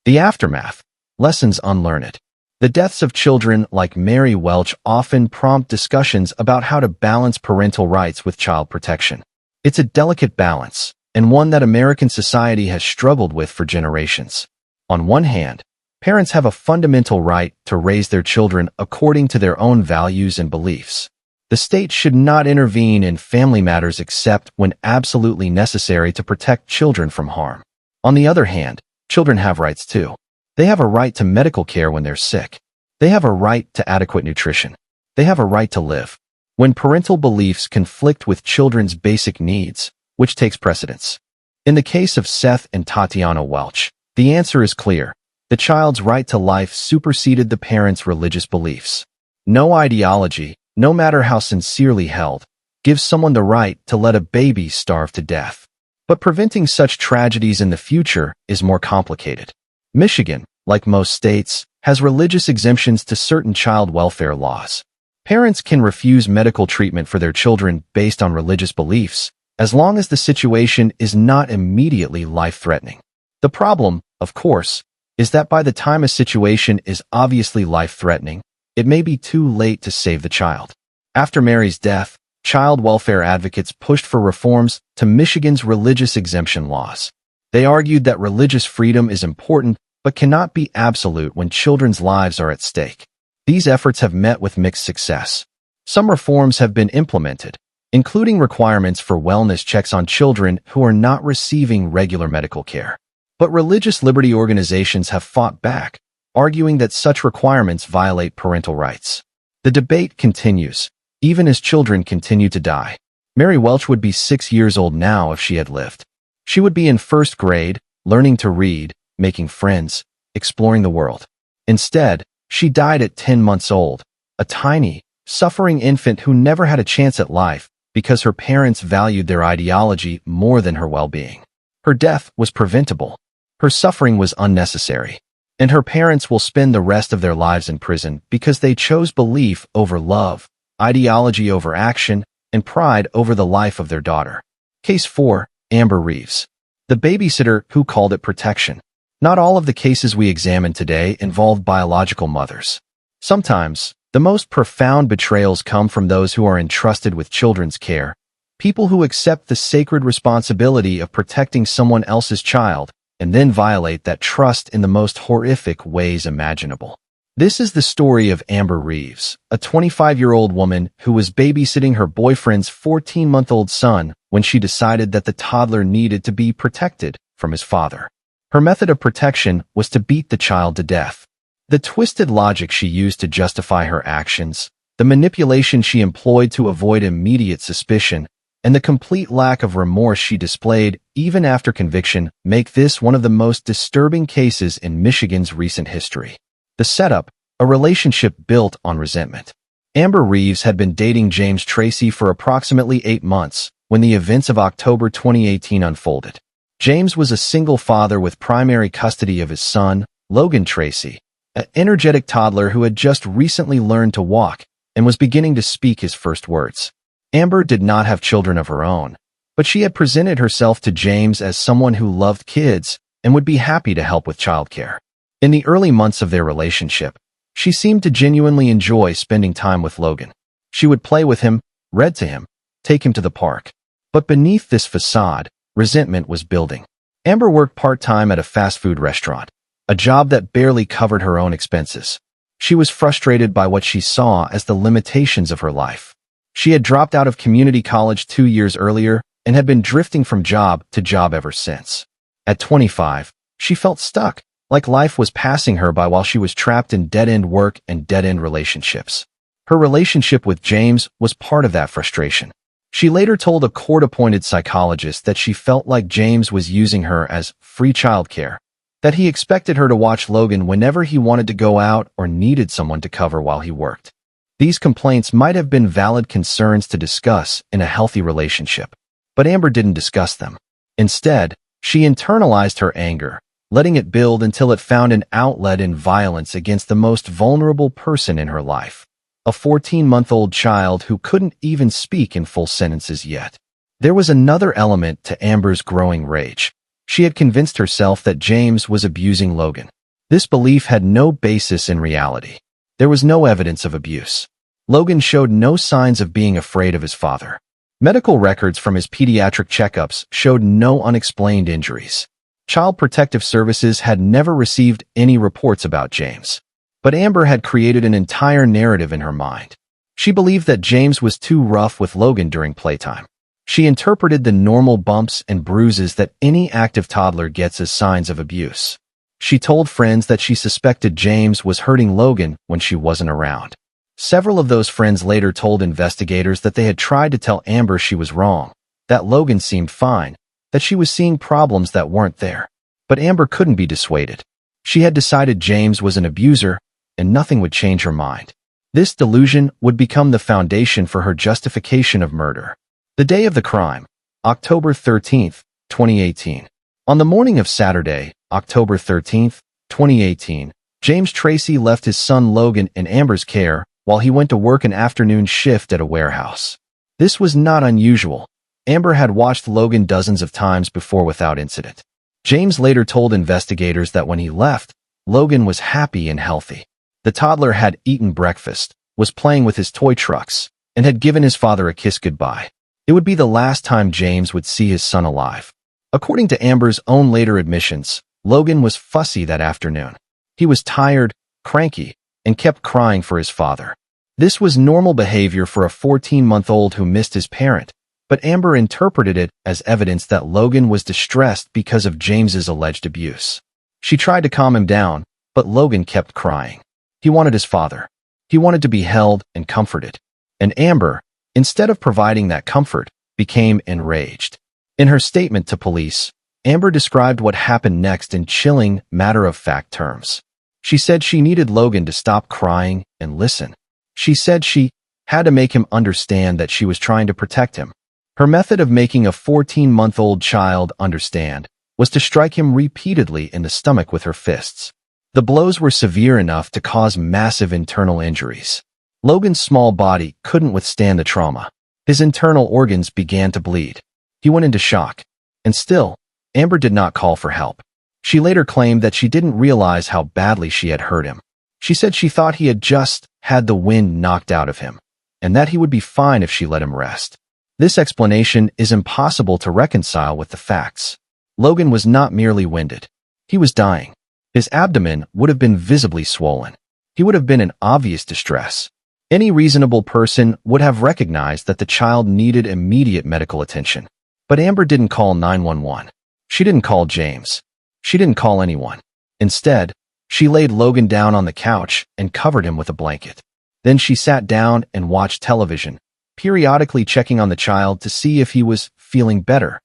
The aftermath: lessons unlearned. The deaths of children like Mary Welch often prompt discussions about how to balance parental rights with child protection. It's a delicate balance, and one that American society has struggled with for generations. On one hand, parents have a fundamental right to raise their children according to their own values and beliefs. The state should not intervene in family matters except when absolutely necessary to protect children from harm. On the other hand, children have rights too. They have a right to medical care when they're sick. They have a right to adequate nutrition. They have a right to live. When parental beliefs conflict with children's basic needs, which takes precedence? In the case of Seth and Tatiana Welch, the answer is clear. The child's right to life superseded the parent's religious beliefs. No ideology, no matter how sincerely held, gives someone the right to let a baby starve to death. But preventing such tragedies in the future is more complicated. Michigan, like most states, has religious exemptions to certain child welfare laws. Parents can refuse medical treatment for their children based on religious beliefs, as long as the situation is not immediately life-threatening. The problem, of course, is that by the time a situation is obviously life-threatening, it may be too late to save the child. After Mary's death, child welfare advocates pushed for reforms to Michigan's religious exemption laws. They argued that religious freedom is important but cannot be absolute when children's lives are at stake. These efforts have met with mixed success. Some reforms have been implemented, including requirements for wellness checks on children who are not receiving regular medical care. But religious liberty organizations have fought back, arguing that such requirements violate parental rights. The debate continues, even as children continue to die. Mary Welch would be 6 years old now if she had lived. She would be in first grade, learning to read, making friends, exploring the world. Instead, she died at 10 months old, a tiny, suffering infant who never had a chance at life because her parents valued their ideology more than her well-being. Her death was preventable. Her suffering was unnecessary. And her parents will spend the rest of their lives in prison because they chose belief over love, ideology over action, and pride over the life of their daughter. Case 4, Amber Reeves. The babysitter who called it protection. Not all of the cases we examine today involve biological mothers. Sometimes, the most profound betrayals come from those who are entrusted with children's care, people who accept the sacred responsibility of protecting someone else's child, and then violate that trust in the most horrific ways imaginable. This is the story of Amber Reeves, a 25-year-old woman who was babysitting her boyfriend's 14-month-old son when she decided that the toddler needed to be protected from his father. Her method of protection was to beat the child to death. The twisted logic she used to justify her actions, the manipulation she employed to avoid immediate suspicion, and the complete lack of remorse she displayed even after conviction make this one of the most disturbing cases in Michigan's recent history. The setup, a relationship built on resentment. Amber Reeves had been dating James Tracy for approximately 8 months when the events of October 2018 unfolded. James was a single father with primary custody of his son, Logan Tracy, an energetic toddler who had just recently learned to walk and was beginning to speak his first words. Amber did not have children of her own, but she had presented herself to James as someone who loved kids and would be happy to help with childcare. In the early months of their relationship, she seemed to genuinely enjoy spending time with Logan. She would play with him, read to him, take him to the park. But beneath this facade, resentment was building. Amber worked part-time at a fast food restaurant, a job that barely covered her own expenses. She was frustrated by what she saw as the limitations of her life. She had dropped out of community college 2 years earlier and had been drifting from job to job ever since. At 25, she felt stuck, like life was passing her by while she was trapped in dead-end work and dead-end relationships. Her relationship with James was part of that frustration. She later told a court-appointed psychologist that she felt like James was using her as free childcare, that he expected her to watch Logan whenever he wanted to go out or needed someone to cover while he worked. These complaints might have been valid concerns to discuss in a healthy relationship, but Amber didn't discuss them. Instead, she internalized her anger, letting it build until it found an outlet in violence against the most vulnerable person in her life, a 14-month-old child who couldn't even speak in full sentences yet. There was another element to Amber's growing rage. She had convinced herself that James was abusing Logan. This belief had no basis in reality. There was no evidence of abuse. Logan showed no signs of being afraid of his father. Medical records from his pediatric checkups showed no unexplained injuries. Child Protective Services had never received any reports about James. But Amber had created an entire narrative in her mind. She believed that James was too rough with Logan during playtime. She interpreted the normal bumps and bruises that any active toddler gets as signs of abuse. She told friends that she suspected James was hurting Logan when she wasn't around. Several of those friends later told investigators that they had tried to tell Amber she was wrong, that Logan seemed fine, that she was seeing problems that weren't there. But Amber couldn't be dissuaded. She had decided James was an abuser, and nothing would change her mind. This delusion would become the foundation for her justification of murder. The day of the crime, October 13, 2018. On the morning of Saturday, October 13, 2018, James Tracy left his son Logan in Amber's care while he went to work an afternoon shift at a warehouse. This was not unusual. Amber had watched Logan dozens of times before without incident. James later told investigators that when he left, Logan was happy and healthy. The toddler had eaten breakfast, was playing with his toy trucks, and had given his father a kiss goodbye. It would be the last time James would see his son alive. According to Amber's own later admissions, Logan was fussy that afternoon. He was tired, cranky, and kept crying for his father. This was normal behavior for a 14-month-old who missed his parent, but Amber interpreted it as evidence that Logan was distressed because of James's alleged abuse. She tried to calm him down, but Logan kept crying. He wanted his father. He wanted to be held and comforted. And Amber, instead of providing that comfort, became enraged. In her statement to police, Amber described what happened next in chilling, matter-of-fact terms. She said she needed Logan to stop crying and listen. She said she had to make him understand that she was trying to protect him. Her method of making a 14-month-old child understand was to strike him repeatedly in the stomach with her fists. The blows were severe enough to cause massive internal injuries. Logan's small body couldn't withstand the trauma. His internal organs began to bleed. He went into shock. And still, Amber did not call for help. She later claimed that she didn't realize how badly she had hurt him. She said she thought he had just had the wind knocked out of him, and that he would be fine if she let him rest. This explanation is impossible to reconcile with the facts. Logan was not merely winded. He was dying. His abdomen would have been visibly swollen. He would have been in obvious distress. Any reasonable person would have recognized that the child needed immediate medical attention. But Amber didn't call 911. She didn't call James. She didn't call anyone. Instead, She laid Logan down on the couch and covered him with a blanket. Then she sat down and watched television, periodically checking on the child to see if he was feeling better.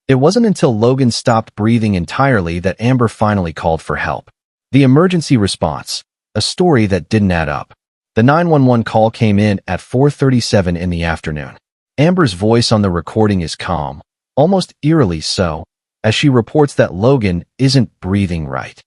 It wasn't until Logan stopped breathing entirely that Amber finally called for help. The emergency response, a story that didn't add up. The 911 call came in at 4:37 in the afternoon. Amber's voice on the recording is calm, almost eerily so, as she reports that Logan isn't breathing right.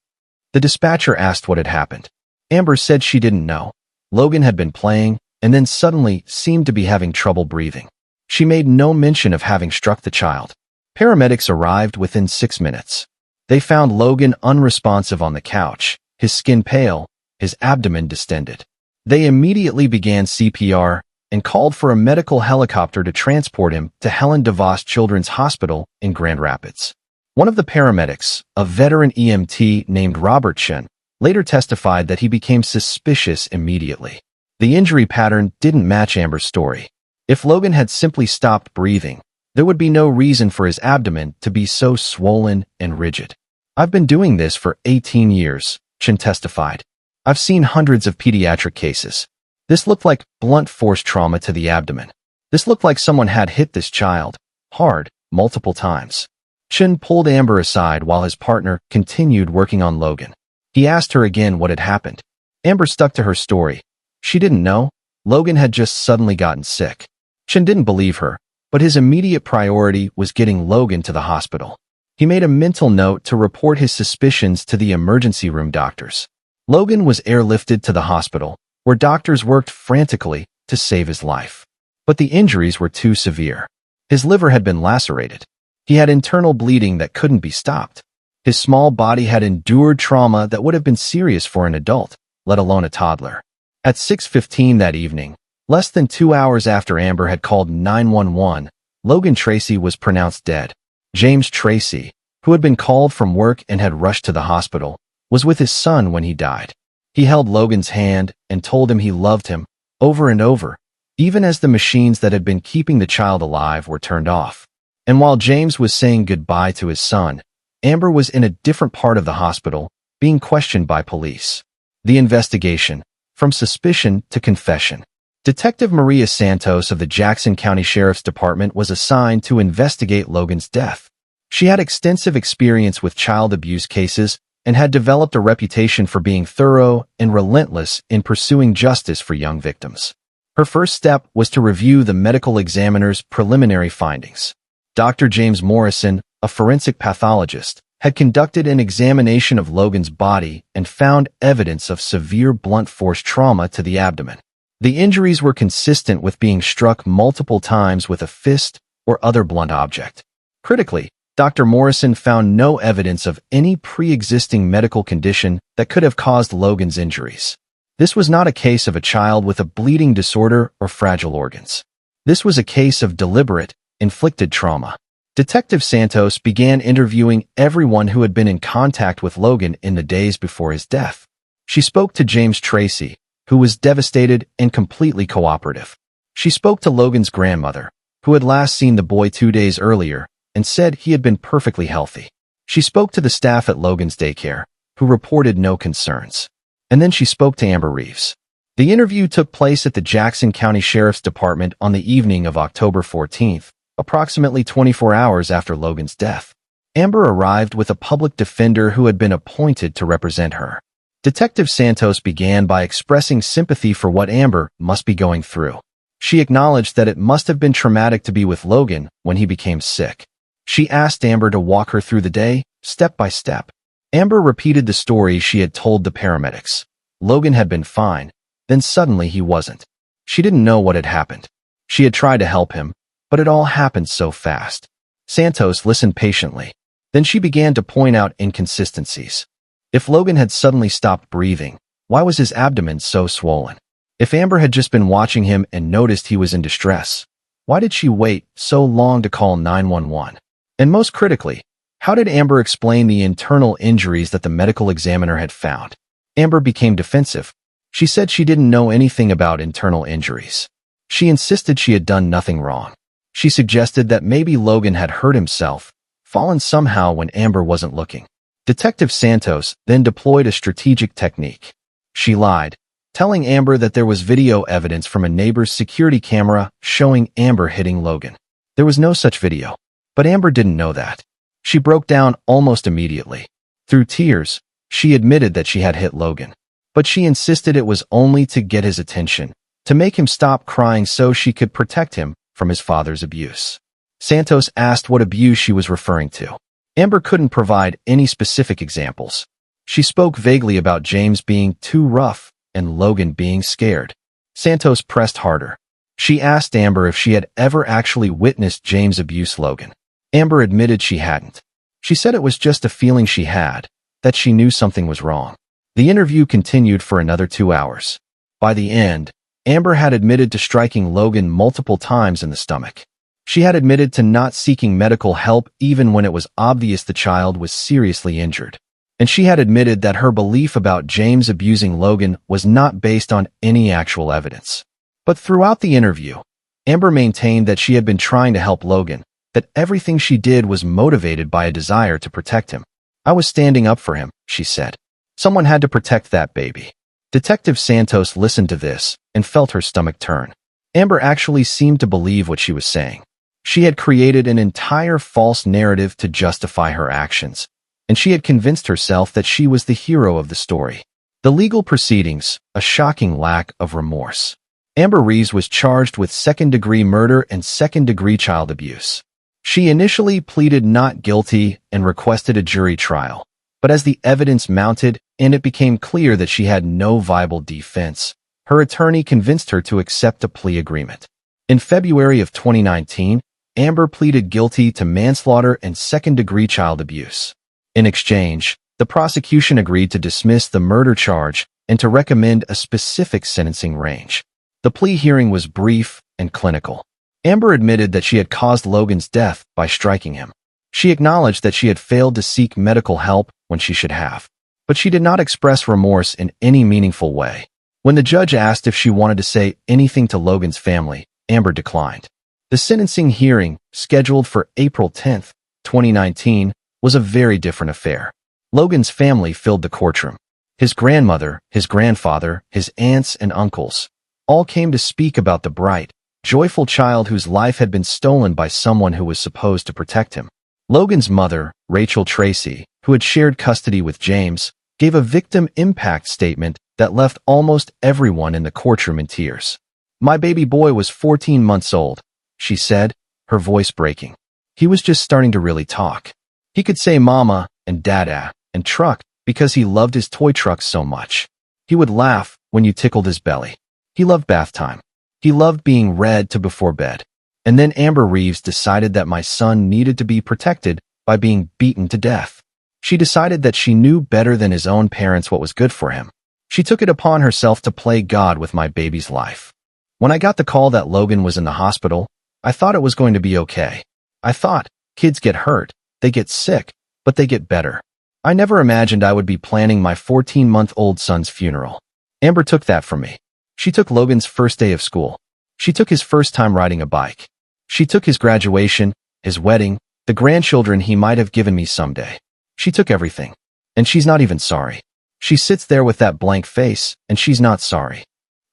The dispatcher asked what had happened. Amber said she didn't know. Logan had been playing and then suddenly seemed to be having trouble breathing. She made no mention of having struck the child. Paramedics arrived within 6 minutes. They found Logan unresponsive on the couch, his skin pale, his abdomen distended. They immediately began CPR and called for a medical helicopter to transport him to Helen DeVos Children's Hospital in Grand Rapids. One of the paramedics, a veteran EMT named Robert Chen, later testified that he became suspicious immediately. The injury pattern didn't match Amber's story. If Logan had simply stopped breathing, there would be no reason for his abdomen to be so swollen and rigid. "I've been doing this for 18 years, Chen testified. "I've seen hundreds of pediatric cases. This looked like blunt force trauma to the abdomen. This looked like someone had hit this child hard, multiple times." Chen pulled Amber aside while his partner continued working on Logan. He asked her again what had happened. Amber stuck to her story. She didn't know. Logan had just suddenly gotten sick. Chen didn't believe her, but his immediate priority was getting Logan to the hospital. He made a mental note to report his suspicions to the emergency room doctors. Logan was airlifted to the hospital, where doctors worked frantically to save his life. But the injuries were too severe. His liver had been lacerated. He had internal bleeding that couldn't be stopped. His small body had endured trauma that would have been serious for an adult, let alone a toddler. At 6:15 that evening, less than 2 hours after Amber had called 911, Logan Tracy was pronounced dead. James Tracy, who had been called from work and had rushed to the hospital, was with his son when he died. He held Logan's hand and told him he loved him, over and over, even as the machines that had been keeping the child alive were turned off. And while James was saying goodbye to his son, Amber was in a different part of the hospital, being questioned by police. The investigation, from suspicion to confession. Detective Maria Santos of the Jackson County Sheriff's Department was assigned to investigate Logan's death. She had extensive experience with child abuse cases and had developed a reputation for being thorough and relentless in pursuing justice for young victims. Her first step was to review the medical examiner's preliminary findings. Dr. James Morrison, a forensic pathologist, had conducted an examination of Logan's body and found evidence of severe blunt force trauma to the abdomen. The injuries were consistent with being struck multiple times with a fist or other blunt object. Critically, Dr. Morrison found no evidence of any pre-existing medical condition that could have caused Logan's injuries. This was not a case of a child with a bleeding disorder or fragile organs. This was a case of deliberate, inflicted trauma. Detective Santos began interviewing everyone who had been in contact with Logan in the days before his death. She spoke to James Tracy, who was devastated and completely cooperative. She spoke to Logan's grandmother, who had last seen the boy 2 days earlier, and said he had been perfectly healthy. She spoke to the staff at Logan's daycare, who reported no concerns. And then she spoke to Amber Reeves. The interview took place at the Jackson County Sheriff's Department on the evening of October 14th, approximately 24 hours after Logan's death. Amber arrived with a public defender who had been appointed to represent her. Detective Santos began by expressing sympathy for what Amber must be going through. She acknowledged that it must have been traumatic to be with Logan when he became sick. She asked Amber to walk her through the day, step by step. Amber repeated the story she had told the paramedics. Logan had been fine, then suddenly he wasn't. She didn't know what had happened. She had tried to help him, but it all happened so fast. Santos listened patiently. Then she began to point out inconsistencies. If Logan had suddenly stopped breathing, why was his abdomen so swollen? If Amber had just been watching him and noticed he was in distress, why did she wait so long to call 911? And most critically, how did Amber explain the internal injuries that the medical examiner had found? Amber became defensive. She said she didn't know anything about internal injuries. She insisted she had done nothing wrong. She suggested that maybe Logan had hurt himself, fallen somehow when Amber wasn't looking. Detective Santos then deployed a strategic technique. She lied, telling Amber that there was video evidence from a neighbor's security camera showing Amber hitting Logan. There was no such video, but Amber didn't know that. She broke down almost immediately. Through tears, she admitted that she had hit Logan, but she insisted it was only to get his attention, to make him stop crying so she could protect him from his father's abuse. Santos asked what abuse she was referring to. Amber couldn't provide any specific examples. She spoke vaguely about James being too rough and Logan being scared. Santos pressed harder. She asked Amber if she had ever actually witnessed James abuse Logan. Amber admitted she hadn't. She said it was just a feeling she had, that she knew something was wrong. The interview continued for another 2 hours. By the end, Amber had admitted to striking Logan multiple times in the stomach. She had admitted to not seeking medical help even when it was obvious the child was seriously injured. And she had admitted that her belief about James abusing Logan was not based on any actual evidence. But throughout the interview, Amber maintained that she had been trying to help Logan, that everything she did was motivated by a desire to protect him. I was standing up for him, she said. Someone had to protect that baby. Detective Santos listened to this and felt her stomach turn. Amber actually seemed to believe what she was saying. She had created an entire false narrative to justify her actions, and she had convinced herself that she was the hero of the story. The legal proceedings, a shocking lack of remorse. Amber Reeves was charged with second-degree murder and second-degree child abuse. She initially pleaded not guilty and requested a jury trial, but as the evidence mounted and it became clear that she had no viable defense, her attorney convinced her to accept a plea agreement. In February of 2019, Amber pleaded guilty to manslaughter and second-degree child abuse. In exchange, the prosecution agreed to dismiss the murder charge and to recommend a specific sentencing range. The plea hearing was brief and clinical. Amber admitted that she had caused Logan's death by striking him. She acknowledged that she had failed to seek medical help when she should have, but she did not express remorse in any meaningful way. When the judge asked if she wanted to say anything to Logan's family, Amber declined. The sentencing hearing, scheduled for April 10, 2019, was a very different affair. Logan's family filled the courtroom. His grandmother, his grandfather, his aunts and uncles all came to speak about the bright, joyful child whose life had been stolen by someone who was supposed to protect him. Logan's mother, Rachel Tracy, who had shared custody with James, gave a victim impact statement that left almost everyone in the courtroom in tears. "My baby boy was 14 months old," she said, her voice breaking. "He was just starting to really talk. He could say mama and dada and truck because he loved his toy trucks so much. He would laugh when you tickled his belly. He loved bath time. He loved being read to before bed." And then Amber Reeves decided that my son needed to be protected by being beaten to death. She decided that she knew better than his own parents what was good for him. She took it upon herself to play God with my baby's life. When I got the call that Logan was in the hospital, I thought it was going to be okay. I thought, kids get hurt, they get sick, but they get better. I never imagined I would be planning my 14-month-old son's funeral. Amber took that from me. She took Logan's first day of school. She took his first time riding a bike. She took his graduation, his wedding, the grandchildren he might have given me someday. She took everything. And she's not even sorry. She sits there with that blank face, and she's not sorry.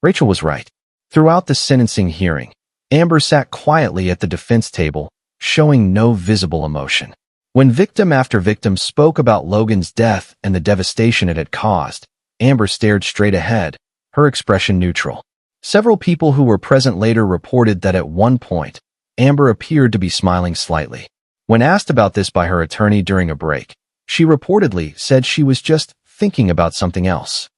Rachel was right. Throughout the sentencing hearing, Amber sat quietly at the defense table, showing no visible emotion. When victim after victim spoke about Logan's death and the devastation it had caused, Amber stared straight ahead, her expression neutral. Several people who were present later reported that at one point, Amber appeared to be smiling slightly. When asked about this by her attorney during a break, she reportedly said she was just thinking about something else.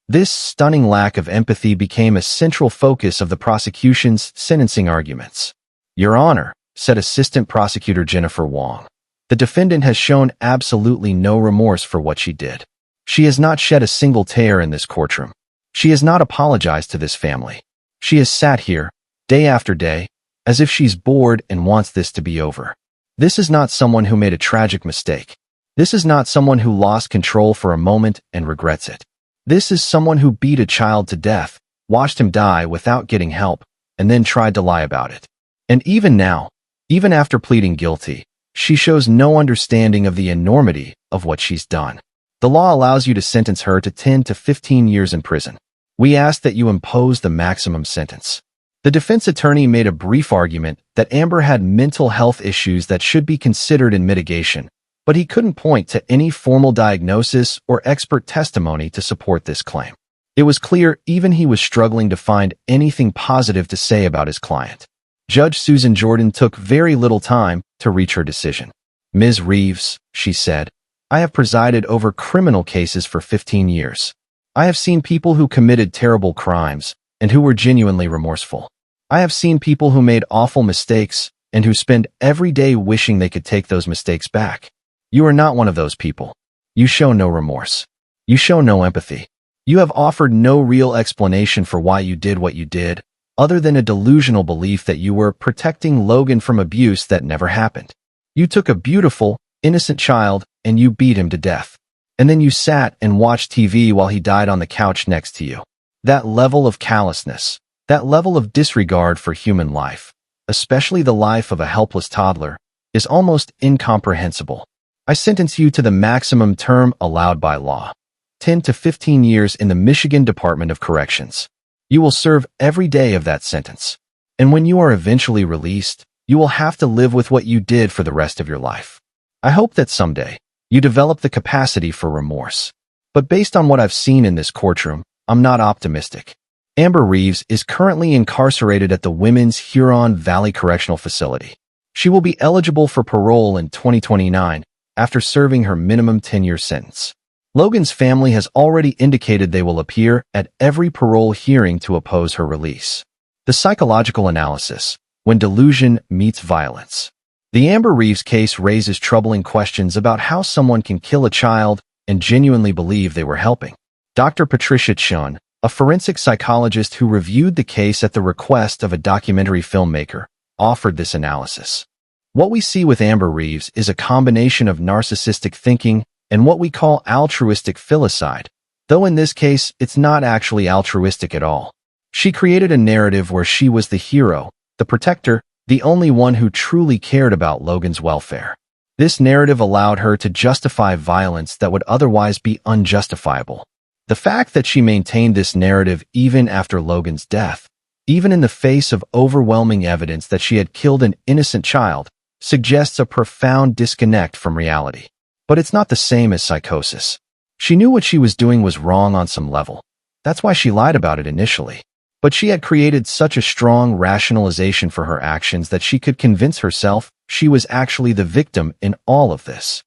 This stunning lack of empathy became a central focus of the prosecution's sentencing arguments. "Your Honor," said Assistant Prosecutor Jennifer Wong, "the defendant has shown absolutely no remorse for what she did. She has not shed a single tear in this courtroom. She has not apologized to this family. She has sat here, day after day, as if she's bored and wants this to be over. This is not someone who made a tragic mistake. This is not someone who lost control for a moment and regrets it. This is someone who beat a child to death, watched him die without getting help, and then tried to lie about it. And even now, even after pleading guilty, She shows no understanding of the enormity of what she's done. The law allows you to sentence her to 10 to 15 years in prison. We ask that you impose the maximum sentence. The defense attorney made a brief argument that Amber had mental health issues that should be considered in mitigation, but he couldn't point to any formal diagnosis or expert testimony to support this claim. It was clear even he was struggling to find anything positive to say about his client. Judge Susan Jordan took very little time to reach her decision. "Ms. Reeves," she said, "I have presided over criminal cases for 15 years. I have seen people who committed terrible crimes and who were genuinely remorseful. I have seen people who made awful mistakes and who spend every day wishing they could take those mistakes back. You are not one of those people. You show no remorse. You show no empathy. You have offered no real explanation for why you did what you did, other than a delusional belief that you were protecting Logan from abuse that never happened. You took a beautiful, innocent child and you beat him to death. And then you sat and watched TV while he died on the couch next to you. That level of callousness, that level of disregard for human life, especially the life of a helpless toddler, is almost incomprehensible. I sentence you to the maximum term allowed by law, 10 to 15 years in the Michigan Department of Corrections. You will serve every day of that sentence. And when you are eventually released, you will have to live with what you did for the rest of your life. I hope that someday you develop the capacity for remorse. But based on what I've seen in this courtroom, I'm not optimistic." Amber Reeves is currently incarcerated at the Women's Huron Valley Correctional Facility. She will be eligible for parole in 2029 after serving her minimum 10-year sentence. Logan's family has already indicated they will appear at every parole hearing to oppose her release. The psychological analysis, when delusion meets violence. The Amber Reeves case raises troubling questions about how someone can kill a child and genuinely believe they were helping. Dr. Patricia Chun, a forensic psychologist who reviewed the case at the request of a documentary filmmaker, offered this analysis. What we see with Amber Reeves is a combination of narcissistic thinking and what we call altruistic filicide, though in this case, it's not actually altruistic at all. She created a narrative where she was the hero, the protector, the only one who truly cared about Logan's welfare. This narrative allowed her to justify violence that would otherwise be unjustifiable. The fact that she maintained this narrative even after Logan's death, even in the face of overwhelming evidence that she had killed an innocent child, suggests a profound disconnect from reality. But it's not the same as psychosis. She knew what she was doing was wrong on some level. That's why she lied about it initially. But she had created such a strong rationalization for her actions that she could convince herself she was actually the victim in all of this.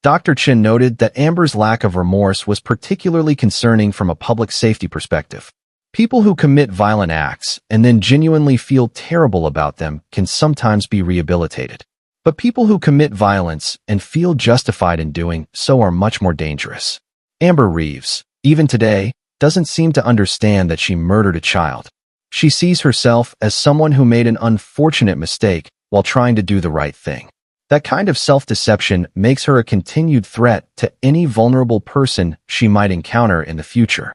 Dr. Chin noted that Amber's lack of remorse was particularly concerning from a public safety perspective. People who commit violent acts and then genuinely feel terrible about them can sometimes be rehabilitated. But people who commit violence and feel justified in doing so are much more dangerous. Amber Reeves, even today, doesn't seem to understand that she murdered a child. She sees herself as someone who made an unfortunate mistake while trying to do the right thing. That kind of self-deception makes her a continued threat to any vulnerable person she might encounter in the future.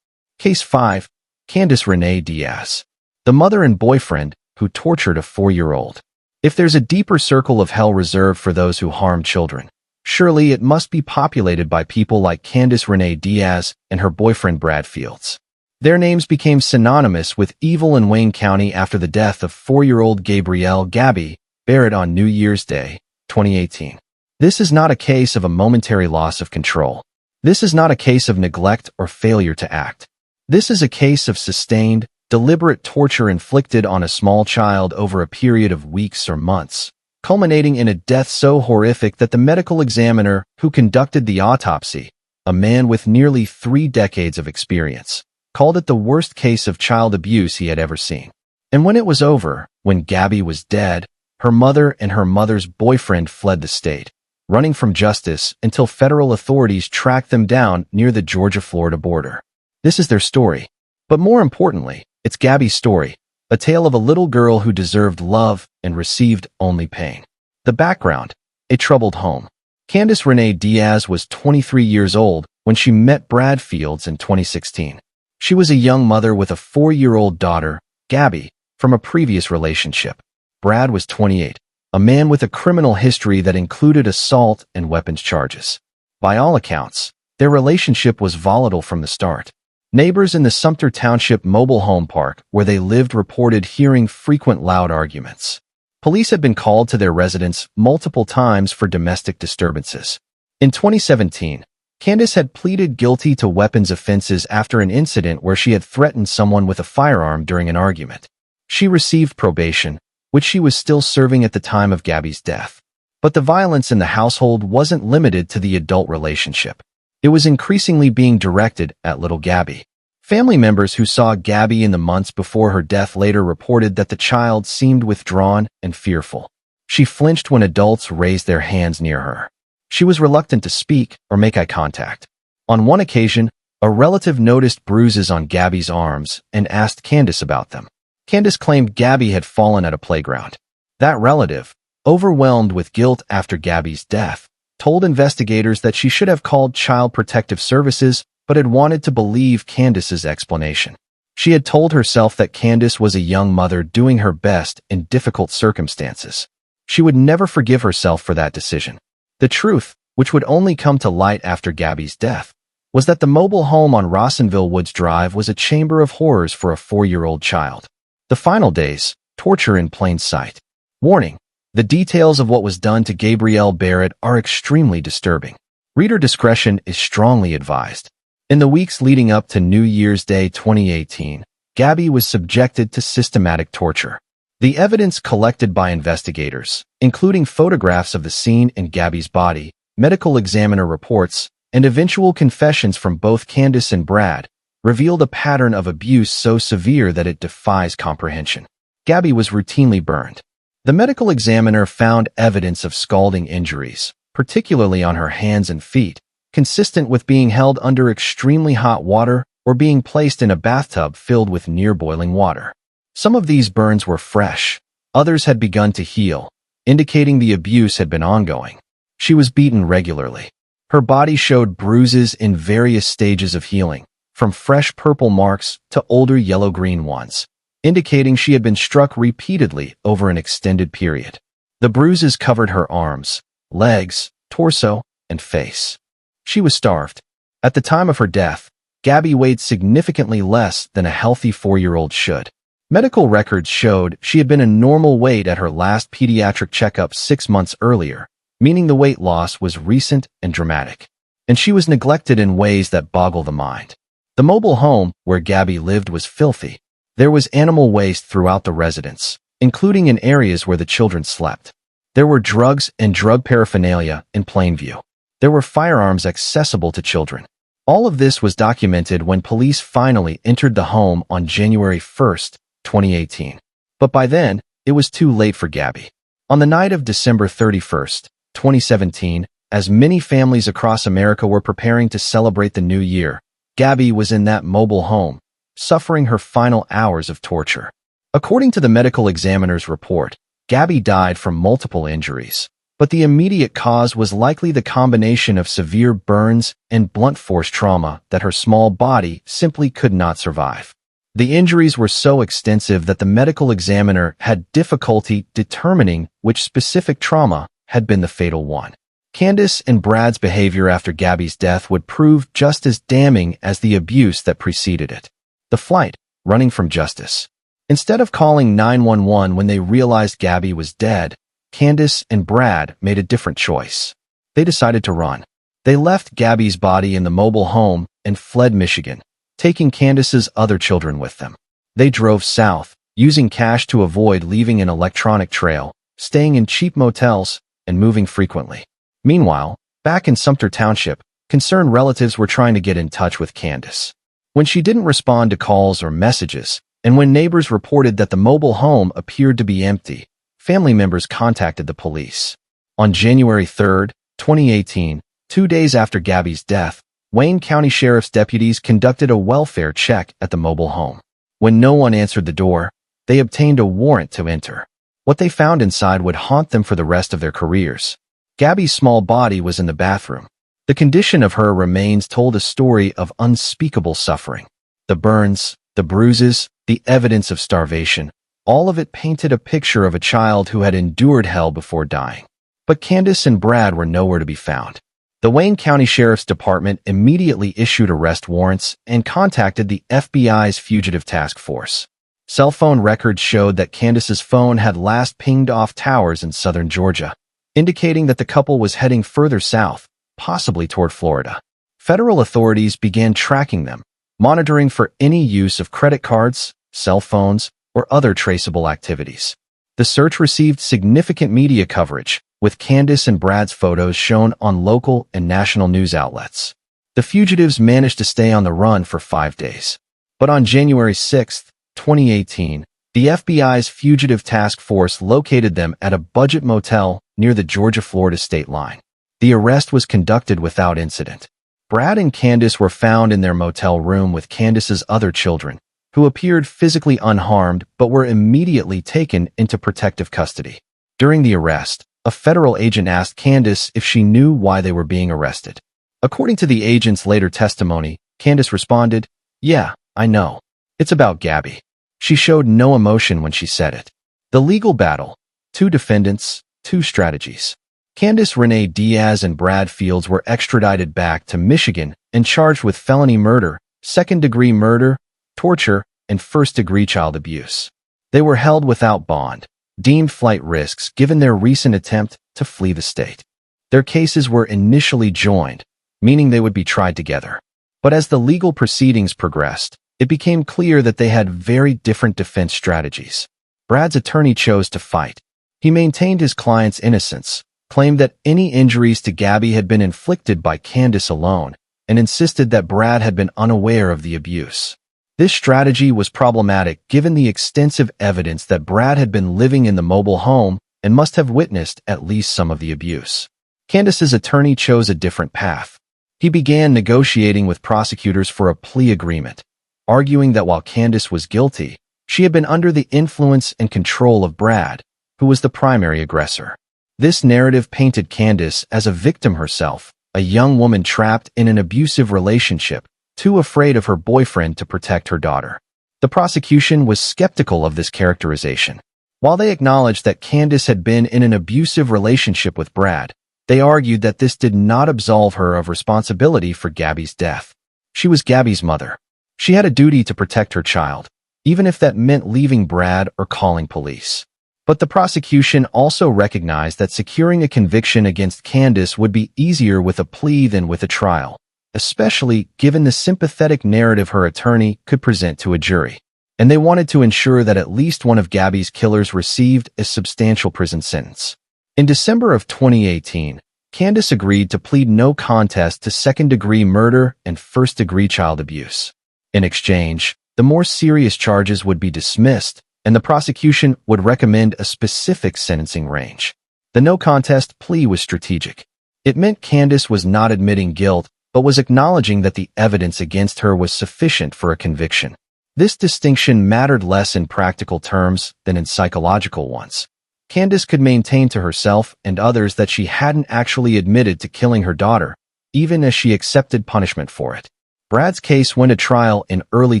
Case 5. Candice Renea Diaz, the mother and boyfriend who tortured a 4-year-old. If there's a deeper circle of hell reserved for those who harm children, surely it must be populated by people like Candice Renea Diaz and her boyfriend Brad Fields. Their names became synonymous with evil in Wayne County after the death of 4-year-old Gabrielle "Gabby" Barrett on New Year's Day, 2018. This is not a case of a momentary loss of control. This is not a case of neglect or failure to act. This is a case of sustained, deliberate torture inflicted on a small child over a period of weeks or months, culminating in a death so horrific that the medical examiner who conducted the autopsy, a man with nearly 3 decades of experience, called it the worst case of child abuse he had ever seen. And when it was over, when Gabby was dead, her mother and her mother's boyfriend fled the state, running from justice until federal authorities tracked them down near the Georgia-Florida border. This is their story. But more importantly, it's Gabby's story, a tale of a little girl who deserved love and received only pain. The background: a troubled home. Candice Renea Diaz was 23 years old when she met Brad Fields in 2016. She was a young mother with a 4-year-old daughter, Gabby, from a previous relationship. Brad was 28, a man with a criminal history that included assault and weapons charges. By all accounts, their relationship was volatile from the start. Neighbors in the Sumter Township mobile home park where they lived reported hearing frequent loud arguments. Police had been called to their residence multiple times for domestic disturbances. In 2017, Candice had pleaded guilty to weapons offenses after an incident where she had threatened someone with a firearm during an argument. She received probation, which she was still serving at the time of Gabby's death. But the violence in the household wasn't limited to the adult relationship. It was increasingly being directed at little Gabby. Family members who saw Gabby in the months before her death later reported that the child seemed withdrawn and fearful. She flinched when adults raised their hands near her. She was reluctant to speak or make eye contact. On one occasion, a relative noticed bruises on Gabby's arms and asked Candice about them. Candice claimed Gabby had fallen at a playground. That relative, overwhelmed with guilt after Gabby's death, told investigators that she should have called Child Protective Services but had wanted to believe Candice's explanation. She had told herself that Candice was a young mother doing her best in difficult circumstances. She would never forgive herself for that decision. The truth, which would only come to light after Gabby's death, was that the mobile home on Rossonville Woods Drive was a chamber of horrors for a 4-year-old child. The final days, torture in plain sight. Warning: the details of what was done to Gabrielle Barrett are extremely disturbing. Reader discretion is strongly advised. In the weeks leading up to New Year's Day 2018, Gabby was subjected to systematic torture. The evidence collected by investigators, including photographs of the scene and Gabby's body, medical examiner reports, and eventual confessions from both Candice and Brad, revealed a pattern of abuse so severe that it defies comprehension. Gabby was routinely burned. The medical examiner found evidence of scalding injuries, particularly on her hands and feet, consistent with being held under extremely hot water or being placed in a bathtub filled with near-boiling water. Some of these burns were fresh, others had begun to heal, indicating the abuse had been ongoing. She was beaten regularly. Her body showed bruises in various stages of healing, from fresh purple marks to older yellow-green ones, indicating she had been struck repeatedly over an extended period. The bruises covered her arms, legs, torso, and face. She was starved. At the time of her death, Gabby weighed significantly less than a healthy 4-year-old should. Medical records showed she had been a normal weight at her last pediatric checkup 6 months earlier, meaning the weight loss was recent and dramatic. And she was neglected in ways that boggle the mind. The mobile home where Gabby lived was filthy. There was animal waste throughout the residence, including in areas where the children slept. There were drugs and drug paraphernalia in plain view. There were firearms accessible to children. All of this was documented when police finally entered the home on January 1st, 2018. But by then, it was too late for Gabby. On the night of December 31st, 2017, as many families across America were preparing to celebrate the new year, Gabby was in that mobile home, suffering her final hours of torture. According to the medical examiner's report, Gabby died from multiple injuries, but the immediate cause was likely the combination of severe burns and blunt force trauma that her small body simply could not survive. The injuries were so extensive that the medical examiner had difficulty determining which specific trauma had been the fatal one. Candice and Brad's behavior after Gabby's death would prove just as damning as the abuse that preceded it. The flight, running from justice. Instead of calling 911 when they realized Gabby was dead, Candice and Brad made a different choice. They decided to run. They left Gabby's body in the mobile home and fled Michigan, taking Candice's other children with them. They drove south, using cash to avoid leaving an electronic trail, staying in cheap motels, and moving frequently. Meanwhile, back in Sumter Township, concerned relatives were trying to get in touch with Candice. When she didn't respond to calls or messages, and when neighbors reported that the mobile home appeared to be empty, family members contacted the police. On January 3, 2018, 2 days after Gabby's death, Wayne County Sheriff's deputies conducted a welfare check at the mobile home. When no one answered the door, they obtained a warrant to enter. What they found inside would haunt them for the rest of their careers. Gabby's small body was in the bathroom. The condition of her remains told a story of unspeakable suffering. The burns, the bruises, the evidence of starvation, All of it painted a picture of a child who had endured hell before dying. But Candice and Brad were nowhere to be found. The Wayne County Sheriff's Department immediately issued arrest warrants and contacted the FBI's Fugitive Task Force. Cell phone records showed that Candice's phone had last pinged off towers in southern Georgia, indicating that the couple was heading further south, possibly toward Florida. Federal authorities began tracking them, monitoring for any use of credit cards, cell phones, or other traceable activities. The search received significant media coverage, with Candice and Brad's photos shown on local and national news outlets. The fugitives managed to stay on the run for 5 days. But on January 6, 2018, the FBI's Fugitive Task Force located them at a budget motel near the Georgia-Florida state line. The arrest was conducted without incident. Brad and Candice were found in their motel room with Candice's other children, who appeared physically unharmed but were immediately taken into protective custody. During the arrest, a federal agent asked Candice if she knew why they were being arrested. According to the agent's later testimony, Candice responded, "Yeah, I know. It's about Gabby." She showed no emotion when she said it. The legal battle. 2 defendants, 2 strategies. Candice Renea Diaz and Brad Fields were extradited back to Michigan and charged with felony murder, second-degree murder, torture, and first-degree child abuse. They were held without bond, deemed flight risks given their recent attempt to flee the state. Their cases were initially joined, meaning they would be tried together. But as the legal proceedings progressed, it became clear that they had very different defense strategies. Brad's attorney chose to fight. He maintained his client's innocence, claimed that any injuries to Gabby had been inflicted by Candice alone, and insisted that Brad had been unaware of the abuse. This strategy was problematic given the extensive evidence that Brad had been living in the mobile home and must have witnessed at least some of the abuse. Candice's attorney chose a different path. He began negotiating with prosecutors for a plea agreement, arguing that while Candice was guilty, she had been under the influence and control of Brad, who was the primary aggressor. This narrative painted Candice as a victim herself, a young woman trapped in an abusive relationship, too afraid of her boyfriend to protect her daughter. The prosecution was skeptical of this characterization. While they acknowledged that Candice had been in an abusive relationship with Brad, they argued that this did not absolve her of responsibility for Gabby's death. She was Gabby's mother. She had a duty to protect her child, even if that meant leaving Brad or calling police. But the prosecution also recognized that securing a conviction against Candice would be easier with a plea than with a trial, especially given the sympathetic narrative her attorney could present to a jury. And they wanted to ensure that at least one of Gabby's killers received a substantial prison sentence. In December of 2018, Candice agreed to plead no contest to second-degree murder and first-degree child abuse. In exchange, the more serious charges would be dismissed, and the prosecution would recommend a specific sentencing range. The no-contest plea was strategic. It meant Candice was not admitting guilt, but was acknowledging that the evidence against her was sufficient for a conviction. This distinction mattered less in practical terms than in psychological ones. Candice could maintain to herself and others that she hadn't actually admitted to killing her daughter, even as she accepted punishment for it. Brad's case went to trial in early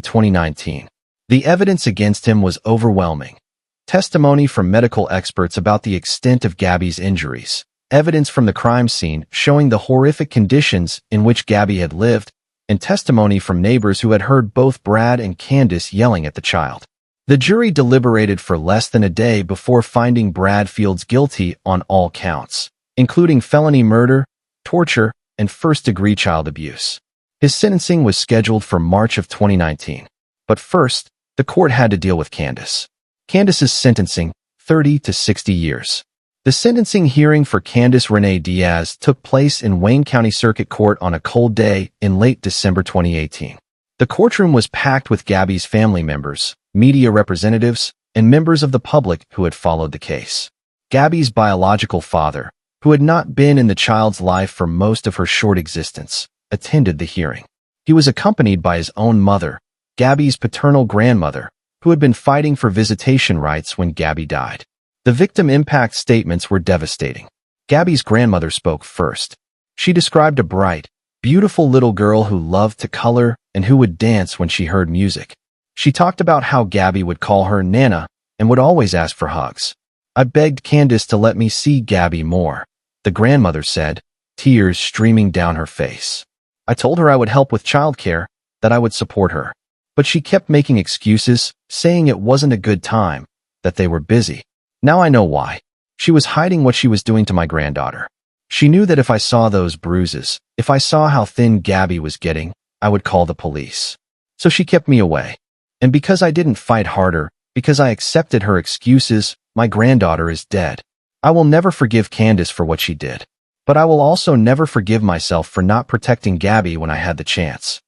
2019. The evidence against him was overwhelming. Testimony from medical experts about the extent of Gabby's injuries, evidence from the crime scene showing the horrific conditions in which Gabby had lived, and testimony from neighbors who had heard both Brad and Candice yelling at the child. The jury deliberated for less than a day before finding Brad Fields guilty on all counts, including felony murder, torture, and first-degree child abuse. His sentencing was scheduled for March of 2019. But first, the court had to deal with Candice. Candice's sentencing, 30 to 60 years. The sentencing hearing for Candice Renea Diaz took place in Wayne County Circuit Court on a cold day in late December 2018. The courtroom was packed with Gabby's family members, media representatives, and members of the public who had followed the case. Gabby's biological father, who had not been in the child's life for most of her short existence, attended the hearing. He was accompanied by his own mother, Gabby's paternal grandmother, who had been fighting for visitation rights when Gabby died. The victim impact statements were devastating. Gabby's grandmother spoke first. She described a bright, beautiful little girl who loved to color and who would dance when she heard music. She talked about how Gabby would call her Nana and would always ask for hugs. I begged Candice to let me see Gabby more, the grandmother said, tears streaming down her face. I told her I would help with childcare, that I would support her. But she kept making excuses, saying it wasn't a good time, that they were busy. Now I know why. She was hiding what she was doing to my granddaughter. She knew that if I saw those bruises, if I saw how thin Gabby was getting, I would call the police. So she kept me away. And because I didn't fight harder, because I accepted her excuses, my granddaughter is dead. I will never forgive Candice for what she did. But I will also never forgive myself for not protecting Gabby when I had the chance.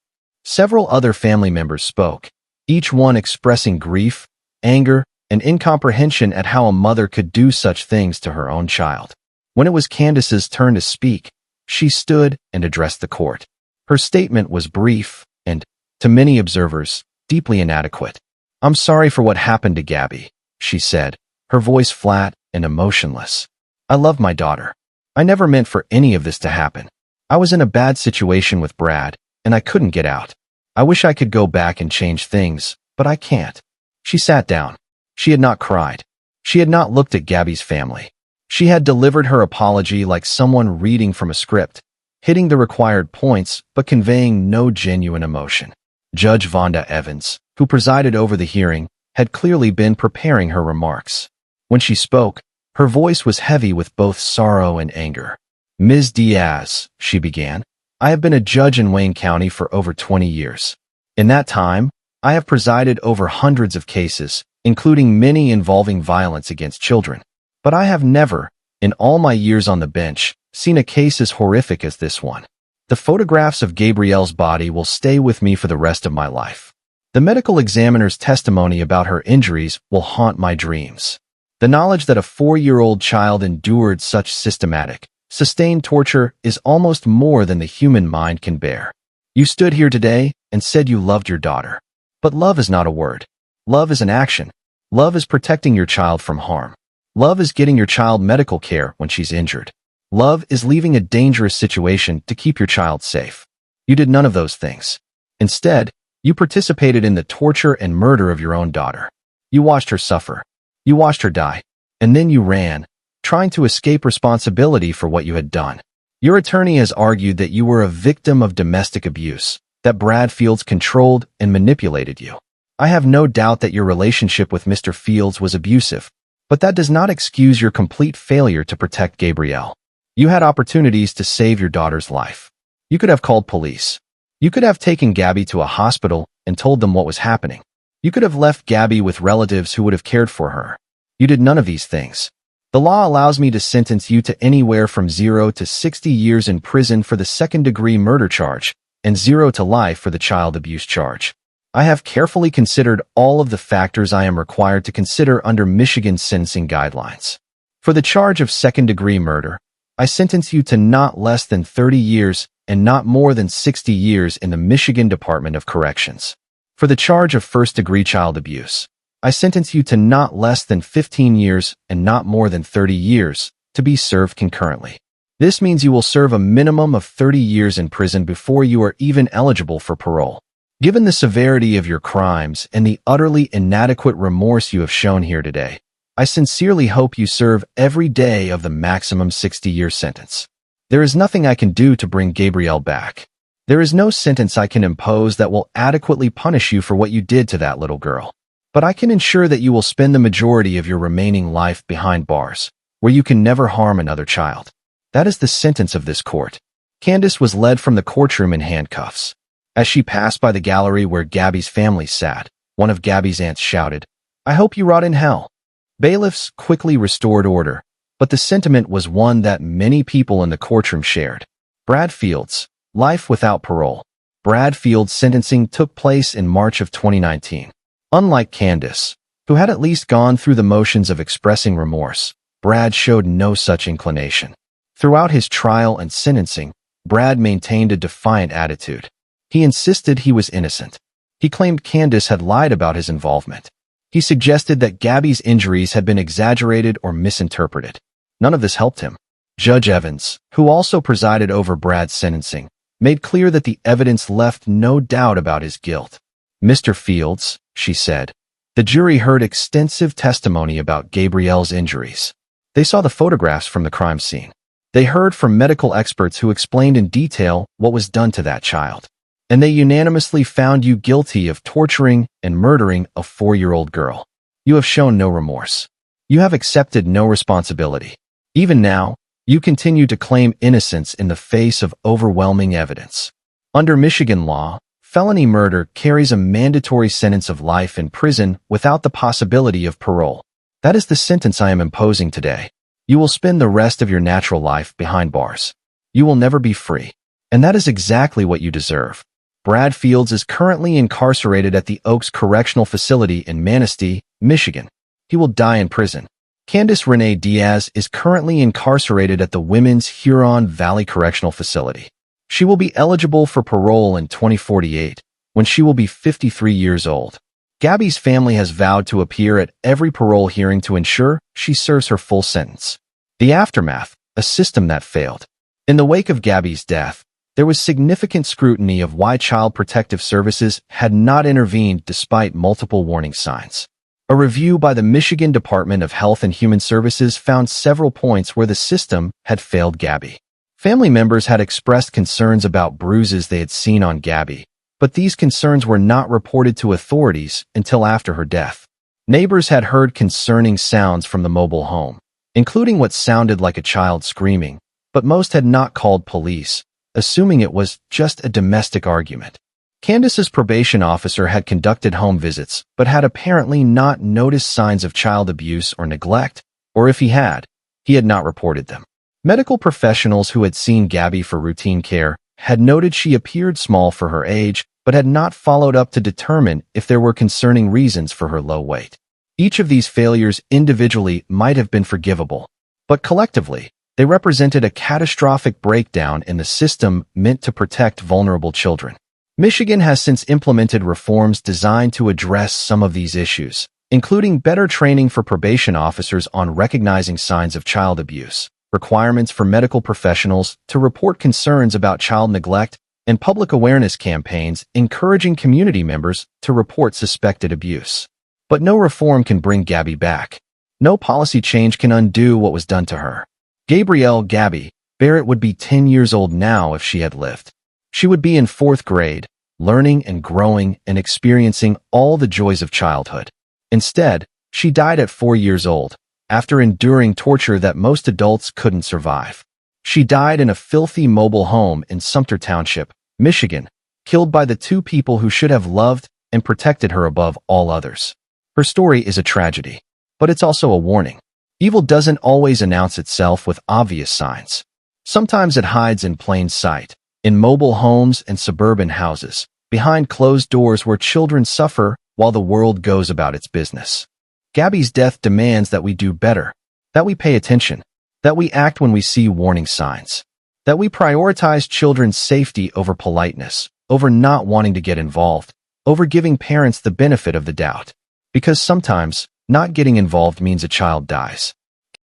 Several other family members spoke, each one expressing grief, anger, and incomprehension at how a mother could do such things to her own child. When it was Candice's turn to speak, she stood and addressed the court. Her statement was brief and, to many observers, deeply inadequate. "I'm sorry for what happened to Gabby," she said, her voice flat and emotionless. "I love my daughter. I never meant for any of this to happen. I was in a bad situation with Brad, and I couldn't get out. I wish I could go back and change things, but I can't." She sat down. She had not cried. She had not looked at Gabby's family. She had delivered her apology like someone reading from a script, hitting the required points but conveying no genuine emotion. Judge Vonda Evans, who presided over the hearing, had clearly been preparing her remarks. When she spoke, her voice was heavy with both sorrow and anger. "Ms. Diaz," she began, "I have been a judge in Wayne County for over 20 years. In that time, I have presided over hundreds of cases, including many involving violence against children. But I have never, in all my years on the bench, seen a case as horrific as this one. The photographs of Gabrielle's body will stay with me for the rest of my life. The medical examiner's testimony about her injuries will haunt my dreams. The knowledge that a 4-year-old child endured such systematic, sustained torture is almost more than the human mind can bear. You stood here today and said you loved your daughter. But love is not a word. Love is an action. Love is protecting your child from harm. Love is getting your child medical care when she's injured. Love is leaving a dangerous situation to keep your child safe. You did none of those things. Instead, you participated in the torture and murder of your own daughter. You watched her suffer. You watched her die. And then you ran, trying to escape responsibility for what you had done. Your attorney has argued that you were a victim of domestic abuse, that Brad Fields controlled and manipulated you. I have no doubt that your relationship with Mr. Fields was abusive, but that does not excuse your complete failure to protect Gabrielle. You had opportunities to save your daughter's life. You could have called police. You could have taken Gabby to a hospital and told them what was happening. You could have left Gabby with relatives who would have cared for her. You did none of these things. The law allows me to sentence you to anywhere from 0 to 60 years in prison for the second-degree murder charge and 0 to life for the child abuse charge. I have carefully considered all of the factors I am required to consider under Michigan's sentencing guidelines. For the charge of second-degree murder, I sentence you to not less than 30 years and not more than 60 years in the Michigan Department of Corrections. For the charge of first-degree child abuse, I sentence you to not less than 15 years and not more than 30 years to be served concurrently. This means you will serve a minimum of 30 years in prison before you are even eligible for parole. Given the severity of your crimes and the utterly inadequate remorse you have shown here today, I sincerely hope you serve every day of the maximum 60-year sentence. There is nothing I can do to bring Gabrielle back. There is no sentence I can impose that will adequately punish you for what you did to that little girl. But I can ensure that you will spend the majority of your remaining life behind bars, where you can never harm another child. That is the sentence of this court. Candice was led from the courtroom in handcuffs. As she passed by the gallery where Gabby's family sat, one of Gabby's aunts shouted, "I hope you rot in hell." Bailiffs quickly restored order, but the sentiment was one that many people in the courtroom shared. Brad Fields, life without parole. Brad Fields' sentencing took place in March of 2019. Unlike Candice, who had at least gone through the motions of expressing remorse, Brad showed no such inclination. Throughout his trial and sentencing, Brad maintained a defiant attitude. He insisted he was innocent. He claimed Candice had lied about his involvement. He suggested that Gabby's injuries had been exaggerated or misinterpreted. None of this helped him. Judge Evans, who also presided over Brad's sentencing, made clear that the evidence left no doubt about his guilt. "Mr. Fields," she said, The jury heard extensive testimony about Gabrielle's injuries. They saw the photographs from the crime scene. They heard from medical experts who explained in detail what was done to that child. And they unanimously found you guilty of torturing and murdering a 4-year-old girl. You have shown no remorse. You have accepted no responsibility. Even now, you continue to claim innocence in the face of overwhelming evidence. Under Michigan law, felony murder carries a mandatory sentence of life in prison without the possibility of parole. That is the sentence I am imposing today. You will spend the rest of your natural life behind bars. You will never be free. And that is exactly what you deserve. Brad Fields is currently incarcerated at the Oaks Correctional Facility in Manistee, Michigan. He will die in prison. Candice Renea Diaz is currently incarcerated at the Women's Huron Valley Correctional Facility. She will be eligible for parole in 2048, when she will be 53 years old. Gabby's family has vowed to appear at every parole hearing to ensure she serves her full sentence. The aftermath, a system that failed. In the wake of Gabby's death, there was significant scrutiny of why Child Protective Services had not intervened despite multiple warning signs. A review by the Michigan Department of Health and Human Services found several points where the system had failed Gabby. Family members had expressed concerns about bruises they had seen on Gabby, but these concerns were not reported to authorities until after her death. Neighbors had heard concerning sounds from the mobile home, including what sounded like a child screaming, but most had not called police, assuming it was just a domestic argument. Candice's probation officer had conducted home visits, but had apparently not noticed signs of child abuse or neglect, or if he had not reported them. Medical professionals who had seen Gabby for routine care had noted she appeared small for her age, but had not followed up to determine if there were concerning reasons for her low weight. Each of these failures individually might have been forgivable, but collectively, they represented a catastrophic breakdown in the system meant to protect vulnerable children. Michigan has since implemented reforms designed to address some of these issues, including better training for probation officers on recognizing signs of child abuse, requirements for medical professionals to report concerns about child neglect, and public awareness campaigns encouraging community members to report suspected abuse. But no reform can bring Gabby back. No policy change can undo what was done to her. Gabrielle "Gabby" Barrett would be 10 years old now if she had lived. She would be in 4th grade, learning and growing and experiencing all the joys of childhood. Instead, she died at 4 years old, after enduring torture that most adults couldn't survive. She died in a filthy mobile home in Sumter Township, Michigan, killed by the 2 people who should have loved and protected her above all others. Her story is a tragedy, but it's also a warning. Evil doesn't always announce itself with obvious signs. Sometimes it hides in plain sight, in mobile homes and suburban houses, behind closed doors where children suffer while the world goes about its business. Gabby's death demands that we do better, that we pay attention, that we act when we see warning signs, that we prioritize children's safety over politeness, over not wanting to get involved, over giving parents the benefit of the doubt. Because sometimes, not getting involved means a child dies.